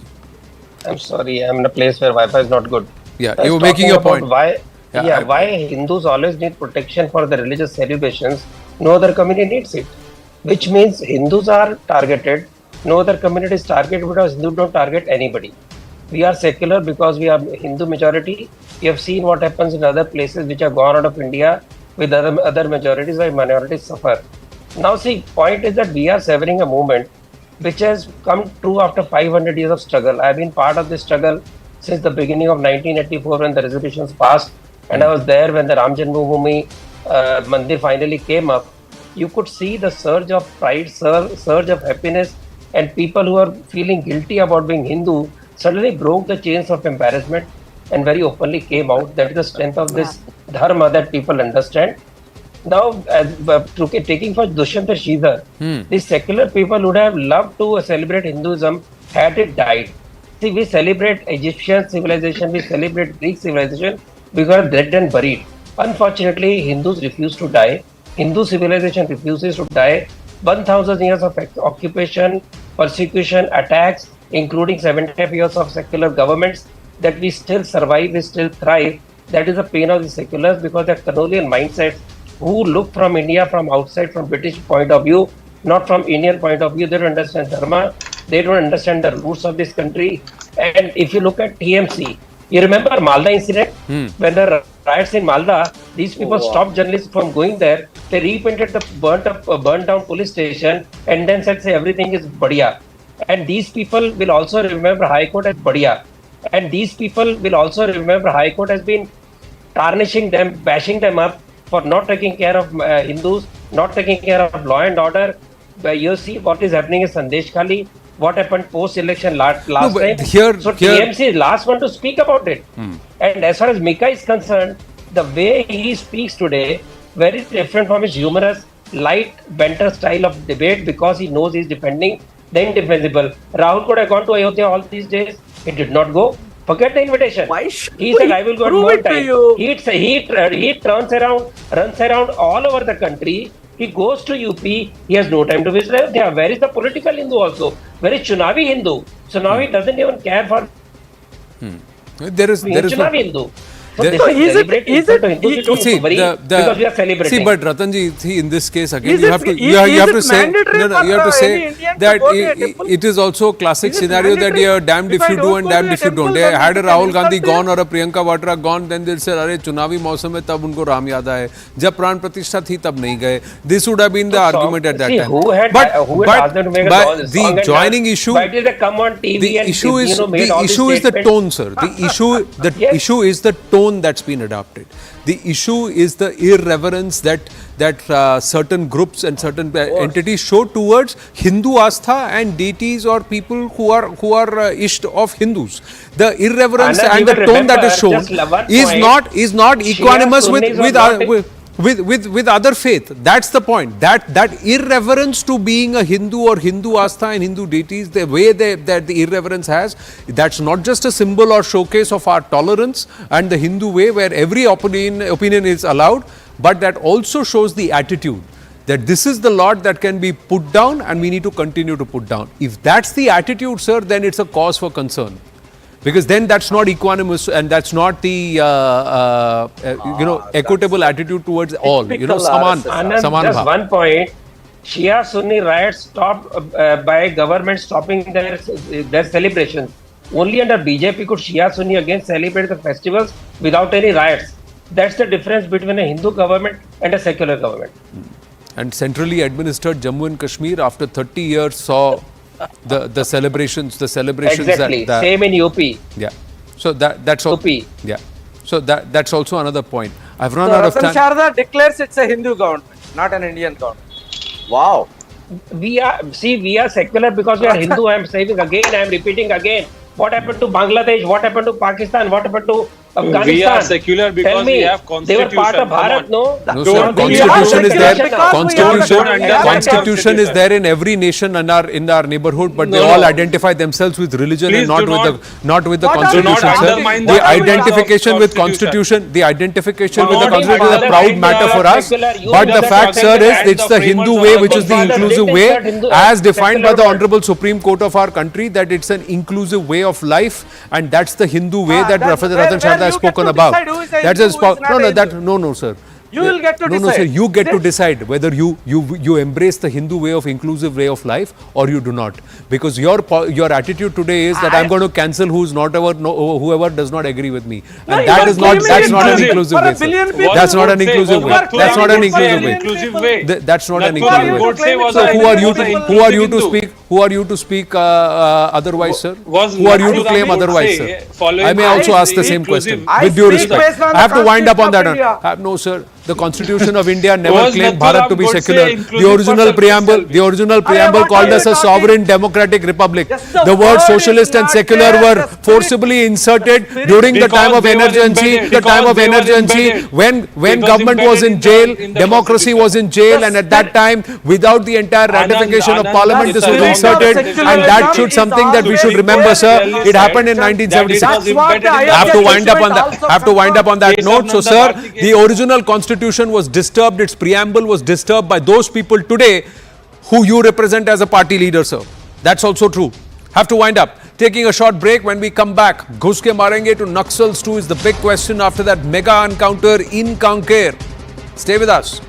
I'm sorry, I'm in a place where Wi-Fi is not good. Yeah, you were making your point. Why Hindus always need protection for the religious celebrations, no other community needs it. Which means Hindus are targeted, no other community is targeted because Hindus don't target anybody. We are secular because we are Hindu majority. We have seen what happens in other places which have gone out of India with other majorities where minorities suffer. Now see, point is that we are severing a movement which has come true after 500 years of struggle. I have been part of this struggle since the beginning of 1984 when the resolutions passed, and I was there when the Ram Janmabhoomi Mandir finally came up. You could see the surge of pride, surge of happiness, and people who are feeling guilty about being Hindu suddenly broke the chains of embarrassment and very openly came out. That is the strength of this dharma that people understand. Now, taking for Dushyanta Sridhar, these secular people would have loved to celebrate Hinduism had it died. See, we celebrate Egyptian civilization, we celebrate Greek civilization because dead and buried. Unfortunately, Hindus refuse to die. Hindu civilization refuses to die. 1,000 years of occupation, persecution, attacks, including 75 years of secular governments, that we still survive, we still thrive. That is the pain of the seculars because they're colonial mindsets who look from India from outside, from British point of view, not from Indian point of view. They don't understand dharma. They don't understand the roots of this country. And if you look at TMC, you remember Malda incident? When the riots in Malda, these people stopped journalists from going there. They repainted the burnt down police station and then said, say, everything is badhiya. And these people will also remember High Court as badhiya. And these people will also remember High Court has been tarnishing them, bashing them up for not taking care of Hindus, not taking care of law and order. You see what is happening in Sandesh Khali, what happened post-election last time. So TMC is last one to speak about it. And as far as Mika is concerned, the way he speaks today, very different from his humorous, light, banter style of debate because he knows he's defending the indefensible. Rahul could have gone to Ayodhya all these days. He did not go. Forget the invitation. Why should he said, I will go more time. He runs around all over the country. He goes to UP. He has no time to visit Ayodhya. Where is the political Hindu also? Where is Chunavi Hindu? Chunavi doesn't even care for There is Chunavi Hindu. So this is deliberate insult to Hindus. Because we are celebrating. See, but Ratanji, see, in this case again, Is you it- have to is- you have to is it say mandatory no, you have for to say any Indian to that go to a temple? it is also a classic Is it scenario that mandatory? you are damned if If I you do don't and go to damned a if you temple, don't. then Had a we can Rahul Gandhi insult gone or a Priyanka Vatra gone, then they'll say, अरे चुनावी मौसम है तब उनको राम याद आए, जब प्राण प्रतिष्ठा थी तब नहीं गए. This would have been the argument at that See, time. who had asked them to make a song the and joining issue. why did they come on TV The and issue is made all the these issue is the statements? tone, sir. The Yes. issue is the tone that's been adopted. The issue is the irreverence that certain groups and certain entities show towards Hindu astha and deities or people who are isht of Hindus. The irreverence Anand, and you the will tone that is remember, shown just one is not point, equanimous Shia Sunnis with other faith. That's the point. That irreverence to being a Hindu or Hindu astha and Hindu deities, the way that the irreverence has, that's not just a symbol or showcase of our tolerance and the Hindu way where every opinion is allowed, but that also shows the attitude that this is the Lord that can be put down and we need to continue to put down. If that's the attitude, sir, then it's a cause for concern. Because then that's not equanimous and that's not the equitable attitude towards all. Saman Just bhav. one point. Shia Sunni riots stopped by government stopping their celebrations. Only under BJP could Shia Sunni again celebrate the festivals without any riots. That's the difference between a Hindu government and a secular government. And centrally administered Jammu and Kashmir after 30 years saw the celebrations Exactly. that Same in UP. yeah. So that's all. UP. Yeah. So that's also another point. I've run So out of Ratan time. Sharda declares it's a Hindu government, not an Indian government. Wow. We are secular because we are Hindu. I am saying again, I am repeating again. What happened to Bangladesh? What happened to Pakistan? What happened to Afghanistan? We are secular because Tell me, we have they were part of constitution. Bharat, no? No, sir. Constitution is there. Constitution is there in every nation in our neighborhood, but they all identify themselves with religion and not with the constitution, sir. The identification with constitution, is a proud matter for us. But the fact, sir, is it's the Hindu way, which is the inclusive way, as defined by the Honorable Supreme Court of our country, that it's an inclusive way of life, and that's the Hindu way that Ratan Sharda has spoken about. That's a no, sir. You will get to decide. No, sir. You get to decide whether you embrace the Hindu way of inclusive way of life or you do not. Because your attitude today is that I'm going to cancel whoever does not agree with me, and that's not an inclusive way, sir. That's not an inclusive way. That's not an inclusive way. That's not an inclusive way. So who are you to speak otherwise, sir? Who are you to claim otherwise, sir? I may also ask the same question with due respect. I have to wind up on that. No, sir. The Constitution of India never claimed Bharat to be secular. The original preamble called us a sovereign democratic republic. The words socialist and secular were forcibly inserted during the time of emergency. When government was in jail, democracy was in jail, and at that time, without the entire ratification of Parliament, this was inserted, and that should something that we should remember, sir. It happened in 1976. I have to wind up on that note. So, sir, the original Constitution was disturbed, its preamble was disturbed by those people today who you represent as a party leader, sir. That's also true. Have to wind up. Taking a short break. When we come back, Ghus ke marenge to Naxals too is the big question after that mega encounter in Kanker. Stay with us.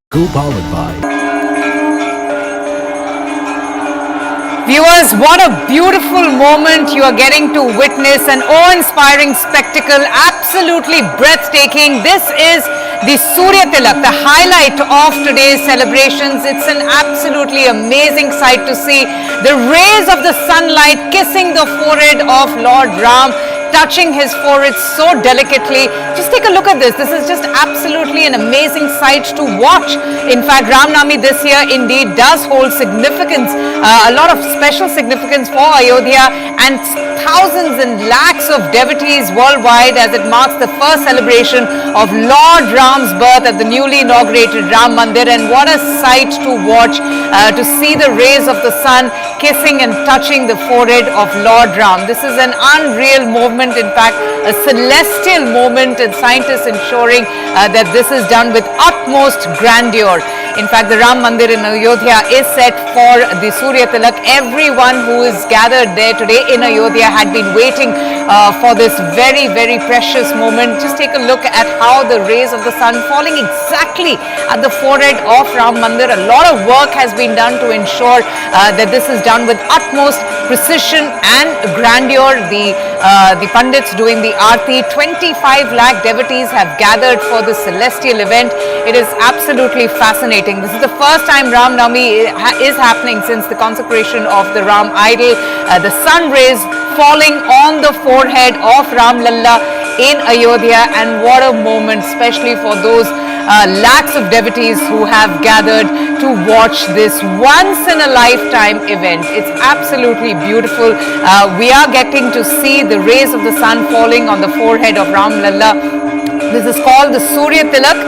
Co-powered by Viewers, what a beautiful moment you are getting to witness, an awe-inspiring spectacle, absolutely breathtaking. This is the Surya Tilak, the highlight of today's celebrations. It's an absolutely amazing sight to see. The rays of the sunlight kissing the forehead of Lord Ram, touching his forehead so delicately. Just take a look at this. This is just absolutely an amazing sight to watch. In fact, Ram Navami this year indeed does hold significance, a lot of special significance for Ayodhya, and thousands and lakhs of devotees worldwide as it marks the first celebration of Lord Ram's birth at the newly inaugurated Ram Mandir. And what a sight to watch. to see the rays of the sun kissing and touching the forehead of Lord Ram. This is an unreal moment, in fact, a celestial moment, and scientists ensuring that this is done with utmost grandeur. In fact, the Ram Mandir in Ayodhya is set for the Surya Tilak. Everyone who is gathered there today in Ayodhya had been waiting for this very, very precious moment. Just take a look at how the rays of the sun falling exactly at the forehead of Ram Mandir. A lot of work has been done to ensure that this is done with utmost precision and grandeur. The Pandits doing the Aarti, 25 lakh devotees have gathered for this celestial event. It is absolutely fascinating. This is the first time Ram Navami is happening since the consecration of the Ram idol. The sun rays falling on the forehead of Ram Lalla in Ayodhya, and what a moment, especially for those lakhs of devotees who have gathered to watch this once in a lifetime event. It's absolutely beautiful. We are getting to see the rays of the sun falling on the forehead of Ram Lalla. This is called the Surya Tilak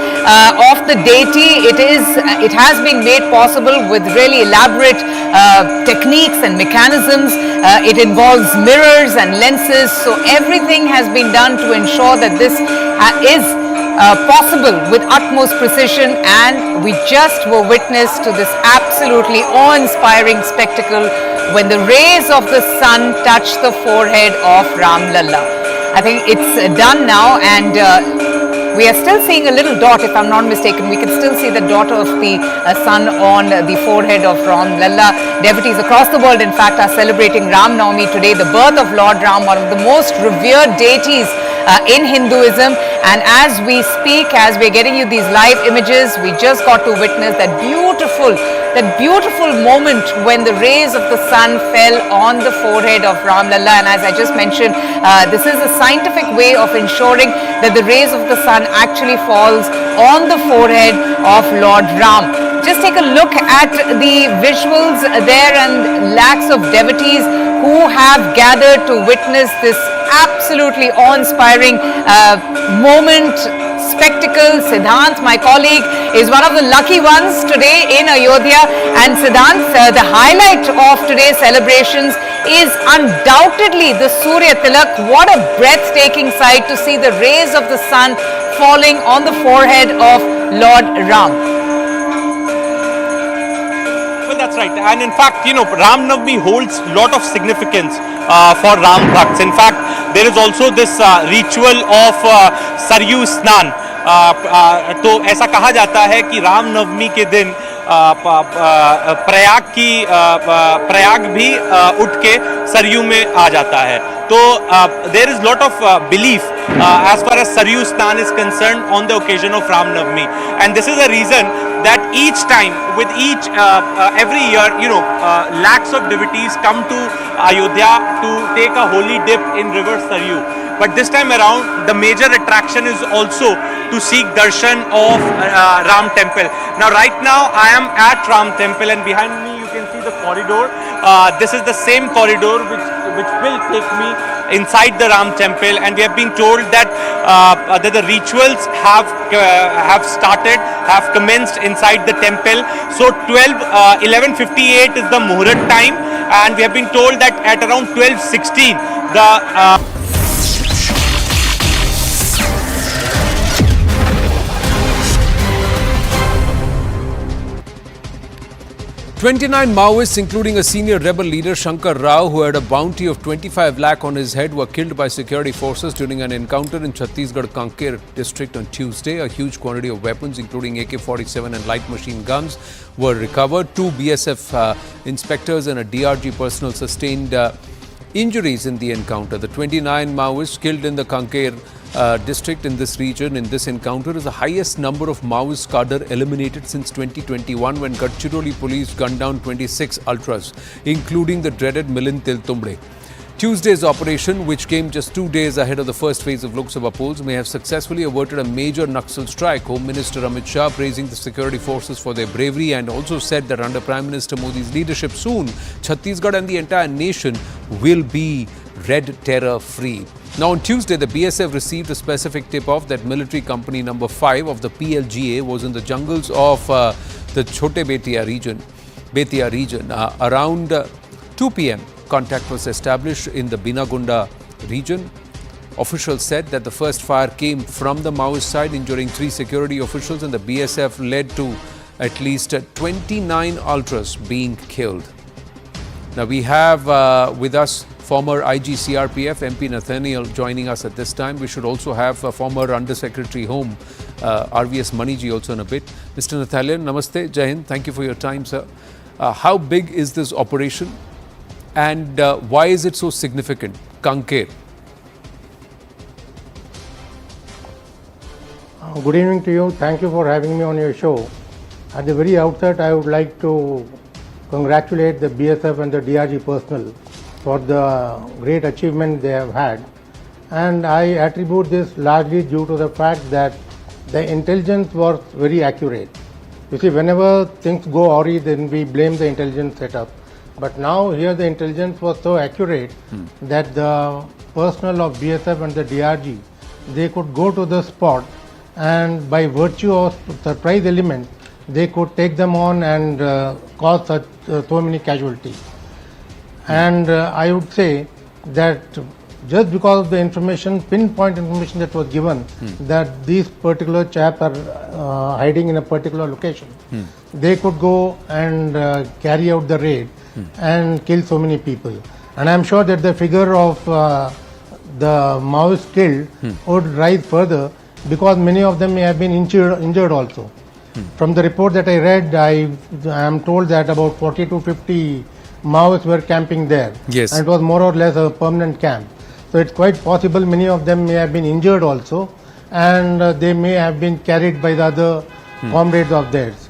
of the deity. It has been made possible with really elaborate techniques and mechanisms. It involves mirrors and lenses. So everything has been done to ensure that this is possible with utmost precision, and we just were witness to this absolutely awe-inspiring spectacle when the rays of the sun touch the forehead of Ram Lalla. I think it's done now, and we are still seeing a little dot, if I'm not mistaken. We can still see the dot of the sun on the forehead of Ram Lalla. Devotees across the world, in fact, are celebrating Ram Navami today, the birth of Lord Ram, one of the most revered deities in Hinduism. And as we speak, as we're getting you these live images, we just got to witness that beautiful moment when the rays of the sun fell on the forehead of Ram Lalla. And as I just mentioned, this is a scientific way of ensuring that the rays of the sun actually falls on the forehead of Lord Ram. Just take a look at the visuals there, and lakhs of devotees who have gathered to witness this absolutely awe-inspiring moment, spectacle. Siddhant, my colleague, is one of the lucky ones today in Ayodhya. And Siddhant, the highlight of today's celebrations is undoubtedly the Surya Tilak. What a breathtaking sight to see the rays of the sun falling on the forehead of Lord Ram. That's right. And in fact, Ram Navami holds a lot of significance for Ram Bhakts. In fact, there is also this ritual of Saryu Snan. तो ऐसा कहा जाता है कि राम नवमी के दिन प्रयाग भी उठ के सरयू में आ जाता है. तो there is lot of belief as far as Saryu Snan is concerned on the occasion of Ram Navami, and this is a reason that each time, with each every year, lakhs of devotees come to Ayodhya to take a holy dip in river Saryu. But this time around, the major attraction is also to seek darshan of Ram Temple. Now, right now, I am at Ram Temple, and behind me you can see the corridor. This is the same corridor which will take me inside the Ram Temple, and we have been told that the rituals have commenced inside the temple. So 11:58 is the Muhurat time, and we have been told that at around 12:16 the 29 Maoists, including a senior rebel leader, Shankar Rao, who had a bounty of 25 lakh on his head, were killed by security forces during an encounter in Chhattisgarh Kanker district on Tuesday. A huge quantity of weapons, including AK-47 and light machine guns, were recovered. 2 BSF inspectors and a DRG personnel sustained injuries in the encounter. The 29 Maoists killed in the Kanker district in this region in this encounter is the highest number of Maoist cadre eliminated since 2021, when Gadchiroli police gunned down 26 ultras, including the dreaded Milind Tiltumbre. Tuesday's operation, which came just 2 days ahead of the first phase of Lok Sabha polls, may have successfully averted a major Naxal strike. Home Minister Amit Shah praising the security forces for their bravery, and also said that under Prime Minister Modi's leadership soon, Chhattisgarh and the entire nation will be red terror free. Now, on Tuesday, the BSF received a specific tip-off that military company number 5 of the PLGA was in the jungles of the Chote Betia region. Betia region. Around 2 p.m., contact was established in the Binagunda region. Officials said that the first fire came from the Maoist side, injuring 3 security officials, and the BSF led to at least 29 ultras being killed. Now we have with us former IG CRPF MP Nathaniel joining us at this time. We should also have former Under Secretary Home RVS Maniji also in a bit. Mr. Nathaniel, namaste, Jai Hind. Thank you for your time, sir. How big is this operation and why is it so significant? Kanker. Good evening to you. Thank you for having me on your show. At the very outset, I would like to congratulate the BSF and the DRG personnel for the great achievement they have had. And I attribute this largely due to the fact that the intelligence was very accurate. You see, whenever things go awry, then we blame the intelligence setup. But now here the intelligence was so accurate that the personnel of BSF and the DRG, they could go to the spot, and by virtue of surprise element, they could take them on and cause so many casualties. And I would say that just because of the information, pinpoint information that was given, that these particular chaps are hiding in a particular location, they could go and carry out the raid and kill so many people. And I'm sure that the figure of the Maoists killed would rise further, because many of them may have been injured also. From the report that I read, I am told that about 40 to 50 Maoists were camping there. Yes. And it was more or less a permanent camp. So it's quite possible many of them may have been injured also, and they may have been carried by the other comrades of theirs.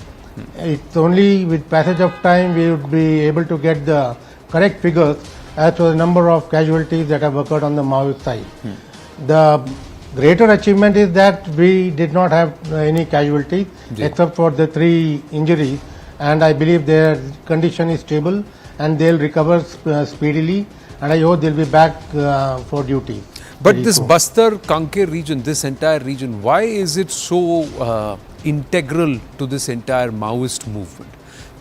It's only with passage of time we would be able to get the correct figures as to the number of casualties that have occurred on the Maoist side. The greater achievement is that we did not have any casualties except for the 3 injuries, and I believe their condition is stable and they'll recover speedily, and I hope they'll be back for duty. But this Bastar, Kanker region, this entire region, why is it so integral to this entire Maoist movement?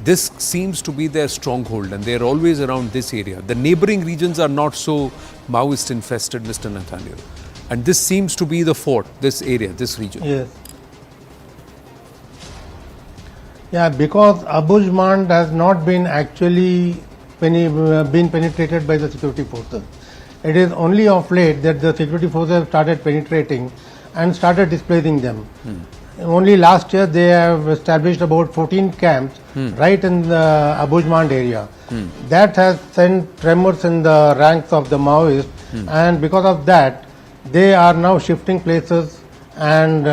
This seems to be their stronghold and they're always around this area. The neighboring regions are not so Maoist infested, Mr. Nathaniel. And this seems to be the fort, this area, this region. Yes. Yeah, because Abuj Mand has not been actually been penetrated by the security forces. It is only of late that the security forces have started penetrating and started displacing them. Only last year they have established about 14 camps right in the Abuj Mand area. That has sent tremors in the ranks of the Maoists, and because of that, they are now shifting places, and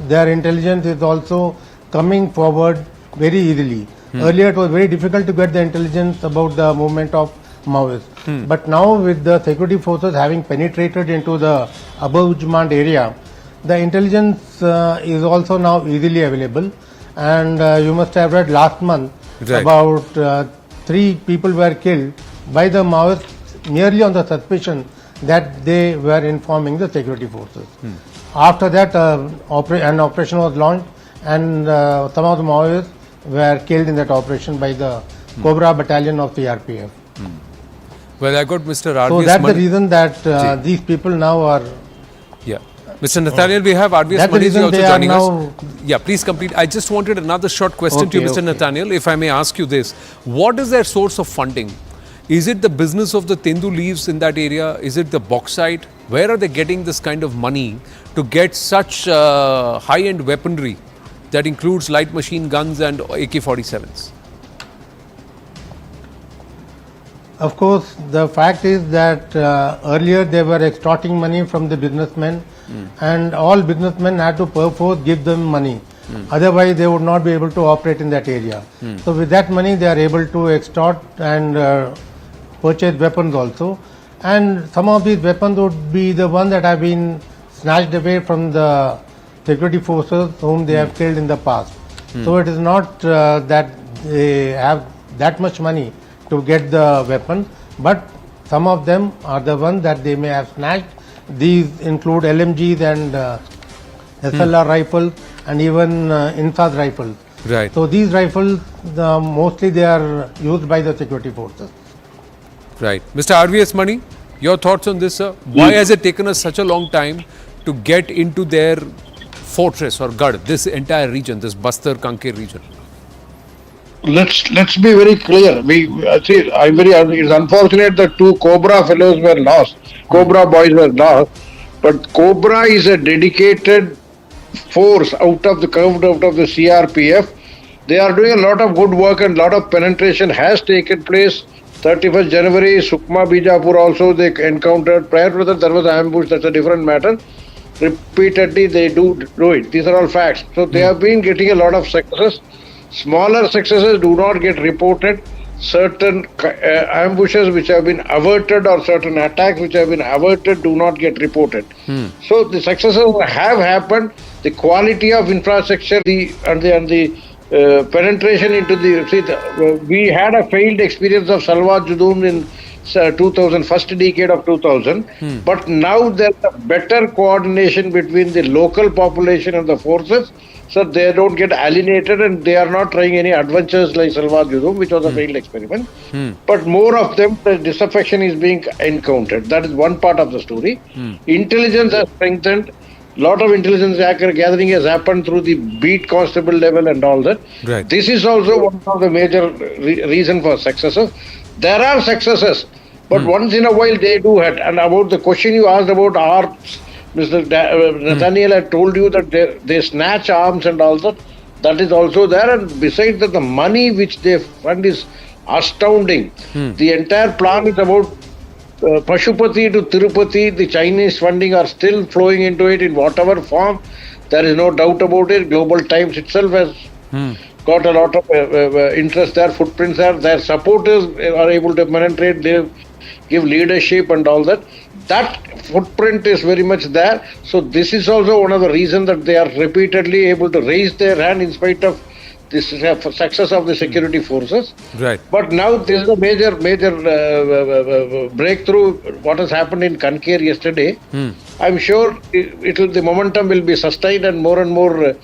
their intelligence is also coming forward very easily. Earlier it was very difficult to get the intelligence about the movement of Maoists. But now with the security forces having penetrated into the Abuj Mand area, the intelligence is also now easily available. And you must have read last month about 3 people were killed by the Maoists merely on the suspicion that they were informing the security forces. After that, an operation was launched, and some of the Maoists were killed in that operation by the Cobra battalion of the CRPF. Well, I got Mr. RVS. So that's the reason that these people now are. Yeah. Mr. Nathaniel, we have RVS Mandir also joining us. Yeah, please complete. I just wanted another short question to you, Mr. Nathaniel, if I may ask you this. What is their source of funding? Is it the business of the Tendu leaves in that area? Is it the bauxite? Where are they getting this kind of money to get such high-end weaponry that includes light machine guns and AK-47s? Of course, the fact is that earlier they were extorting money from the businessmen, and all businessmen had to perforce give them money. Otherwise, they would not be able to operate in that area. So with that money, they are able to extort and purchase weapons also. And some of these weapons would be the ones that have been snatched away from the security forces whom they have killed in the past. So it is not that they have that much money to get the weapons, but some of them are the ones that they may have snatched. These include LMGs and SLR rifles and even INSAS rifles. Right. So these rifles, mostly they are used by the security forces. Right. Mr. RVS Mani, your thoughts on this, sir? Why has it taken us such a long time to get into their fortress or Gad, this entire region, this Bastar Kanker region? Let's be very clear. We see. It's unfortunate that two Cobra fellows were lost. Cobra boys were lost, but Cobra is a dedicated force out of the CRPF. They are doing a lot of good work and a lot of penetration has taken place. 31st January, Sukma, Bijapur also they encountered. Prior to that, there was an ambush. That's a different matter. Repeatedly, they do it. These are all facts. So they have been getting a lot of successes. Smaller successes do not get reported. Certain ambushes which have been averted or certain attacks which have been averted do not get reported. So the successes have happened. The quality of infrastructure, the penetration into we had a failed experience of Salwa Judum in 2000, first decade of 2000. But now there's a better coordination between the local population and the forces. So they don't get alienated and they are not trying any adventures like Salwa Judum, which was a failed experiment. But more of them, the disaffection is being encountered. That is one part of the story. Intelligence has strengthened. Lot of intelligence gathering has happened through the beat constable level and all that. Right. This is also one of the major reason for successes. There are successes, but once in a while they do have. And about the question you asked about arms, Mr. Nathaniel had told you that they snatch arms and all that. That is also there. And besides that, the money which they fund is astounding. The entire plan is about Pashupati to Tirupati. The Chinese funding are still flowing into it in whatever form. There is no doubt about it. Global Times itself has got a lot of interest there. Footprints are there. Supporters are able to penetrate. They give leadership and all that. That footprint is very much there. So this is also one of the reasons that they are repeatedly able to raise their hand in spite of this success of the security forces. Right. But now this is a major breakthrough. What has happened in Kanker yesterday, I'm sure the momentum will be sustained and more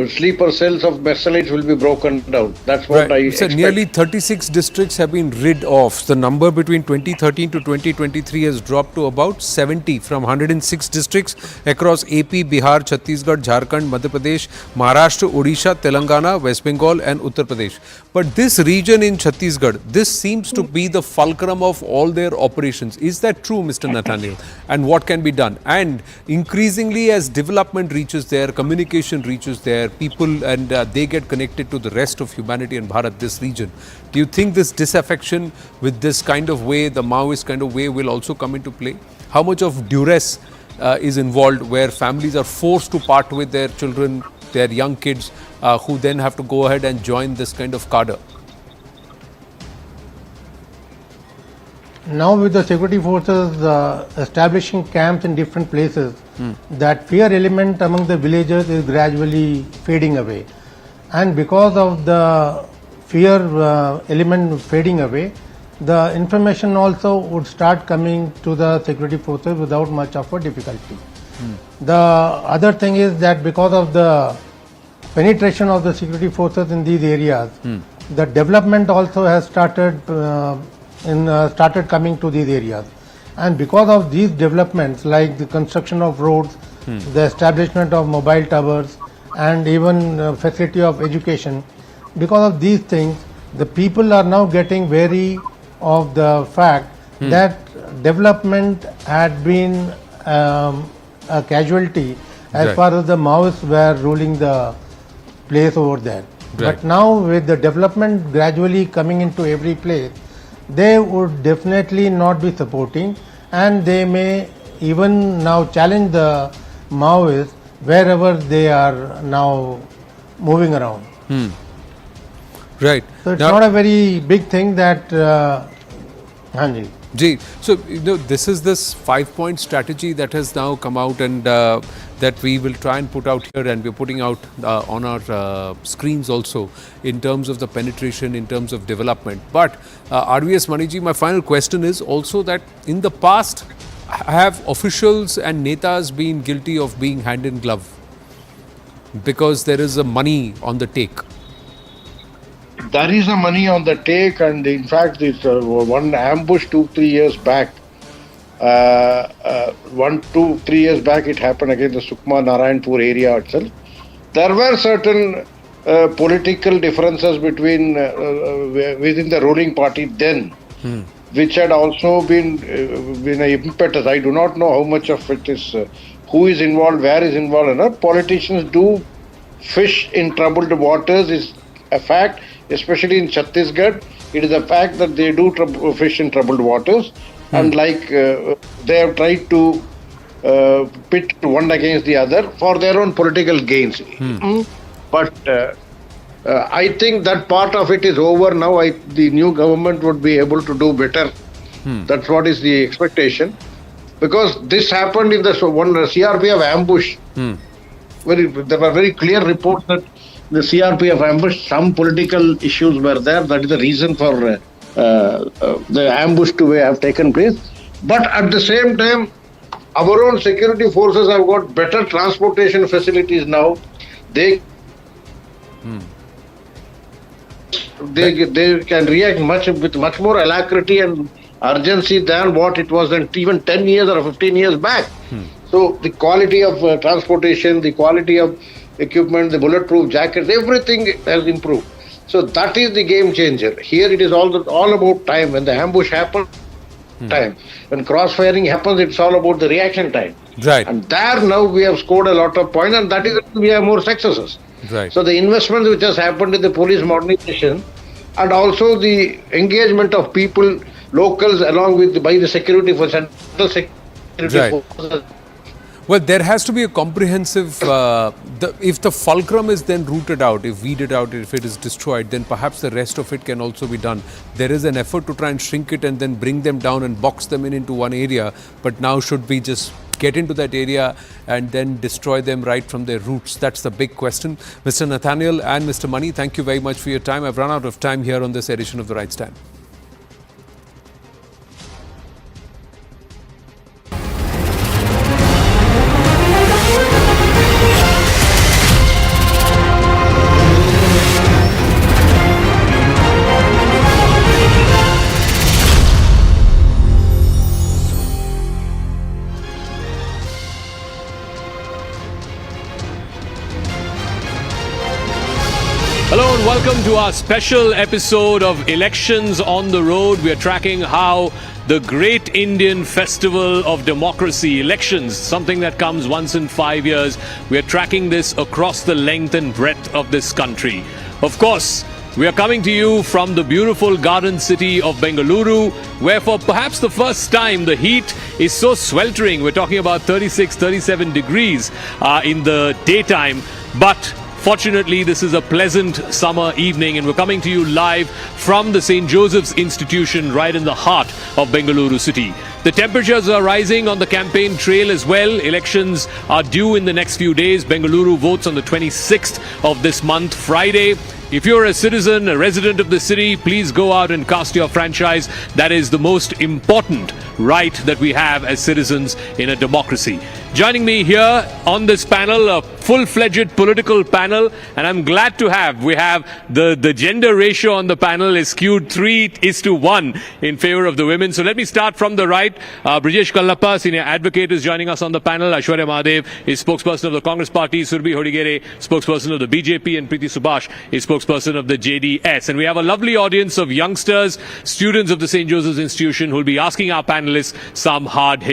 sleeper cells of Mercelites will be broken down. That's what I expect. Nearly 36 districts have been rid of. The number between 2013 to 2023 has dropped to about 70 from 106 districts across AP, Bihar, Chhattisgarh, Jharkhand, Madhya Pradesh, Maharashtra, Odisha, Telangana, West Bengal and Uttar Pradesh. But this region in Chhattisgarh, this seems to be the fulcrum of all their operations. Is that true, Mr. Nathaniel? And what can be done? And increasingly as development reaches there, communication reaches there, people and they get connected to the rest of humanity and Bharat, this region. Do you think this disaffection with this kind of way, the Maoist kind of way, will also come into play? How much of duress is involved where families are forced to part with their children, their young kids, who then have to go ahead and join this kind of cadre? Now with the security forces establishing camps in different places, that fear element among the villagers is gradually fading away. And because of the fear element fading away, the information also would start coming to the security forces without much of a difficulty. The other thing is that because of the penetration of the security forces in these areas, the development also has started coming to these areas. And because of these developments like the construction of roads, the establishment of mobile towers and even facility of education, because of these things the people are now getting wary of the fact that development had been a casualty as far as the Maoists were ruling the place over there. But now with the development gradually coming into every place, they would definitely not be supporting, and they may even now challenge the Maoists wherever they are now moving around. Right. So it's not a very big thing that Hanji. Ji, so this is this 5-point strategy that has now come out and that we will try and put out here, and we're putting out on our screens also in terms of the penetration, in terms of development. But RVS Maniji, my final question is also that in the past, have officials and netas been guilty of being hand in glove because there is a money on the take? there is a money on the take, and in fact, this one ambush 2-3 years back. 1-2-3 years back, it happened against the Sukma Narayanpur area itself. There were certain political differences between within the ruling party then, which had also been an impetus. I do not know how much of it is, who is involved, where is involved, or not. Politicians do fish in troubled waters is a fact, especially in Chhattisgarh. It is a fact that they do fish in troubled waters, and like they have tried to pit one against the other for their own political gains. But I think that part of it is over now. The new government would be able to do better. That's what is the expectation. Because this happened in the one CRPF ambush. There were very clear reports that the CRPF ambush, some political issues were there. That is the reason for the ambush to have taken place. But at the same time, our own security forces have got better transportation facilities now. They can react with much more alacrity and urgency than what it was even 10 years or 15 years back. So the quality of transportation, the quality of equipment, the bulletproof jackets, everything has improved. So that is the game changer. Here it is all about time. When the ambush happens, time. When cross-firing happens, it's all about the reaction time. Right. And there now we have scored a lot of points, and that is we have more successes. Right. So the investment which has happened in the police modernization, and also the engagement of people, locals, along with by the security for central security forces. Well, there has to be a comprehensive, if the fulcrum is then rooted out, if weeded out, if it is destroyed, then perhaps the rest of it can also be done. There is an effort to try and shrink it and then bring them down and box them into one area. But now should we just get into that area and then destroy them right from their roots? That's the big question. Mr. Nathaniel and Mr. Mani, thank you very much for your time. I've run out of time here on this edition of The Right Stand. Hello and welcome to our special episode of Elections on the Road. We are tracking how the great Indian festival of democracy, elections, something that comes once in 5 years, we are tracking this across the length and breadth of this country. Of course, we are coming to you from the beautiful garden city of Bengaluru, where for perhaps the first time the heat is so sweltering. We're talking about 36, 37 degrees in the daytime, but fortunately, this is a pleasant summer evening, and we're coming to you live from the St. Joseph's Institution right in the heart of Bengaluru city. The temperatures are rising on the campaign trail as well. Elections are due in the next few days. Bengaluru votes on the 26th of this month, Friday. If you're a citizen, a resident of the city, please go out and cast your franchise. That is the most important right that we have as citizens in a democracy. Joining me here on this panel, a full-fledged political panel, and I'm glad to have, we have the gender ratio on the panel is skewed 3:1 in favor of the women. So let me start from the right. Brijesh Kallappa, senior advocate, is joining us on the panel. Aishwarya Mahadev is spokesperson of the Congress party. Surbi Hodigere, spokesperson of the BJP, and Preeti Subhash is spokesperson of the JDS. And we have a lovely audience of youngsters, students of the St. Joseph's Institution, who will be asking our panelists some hard-hitting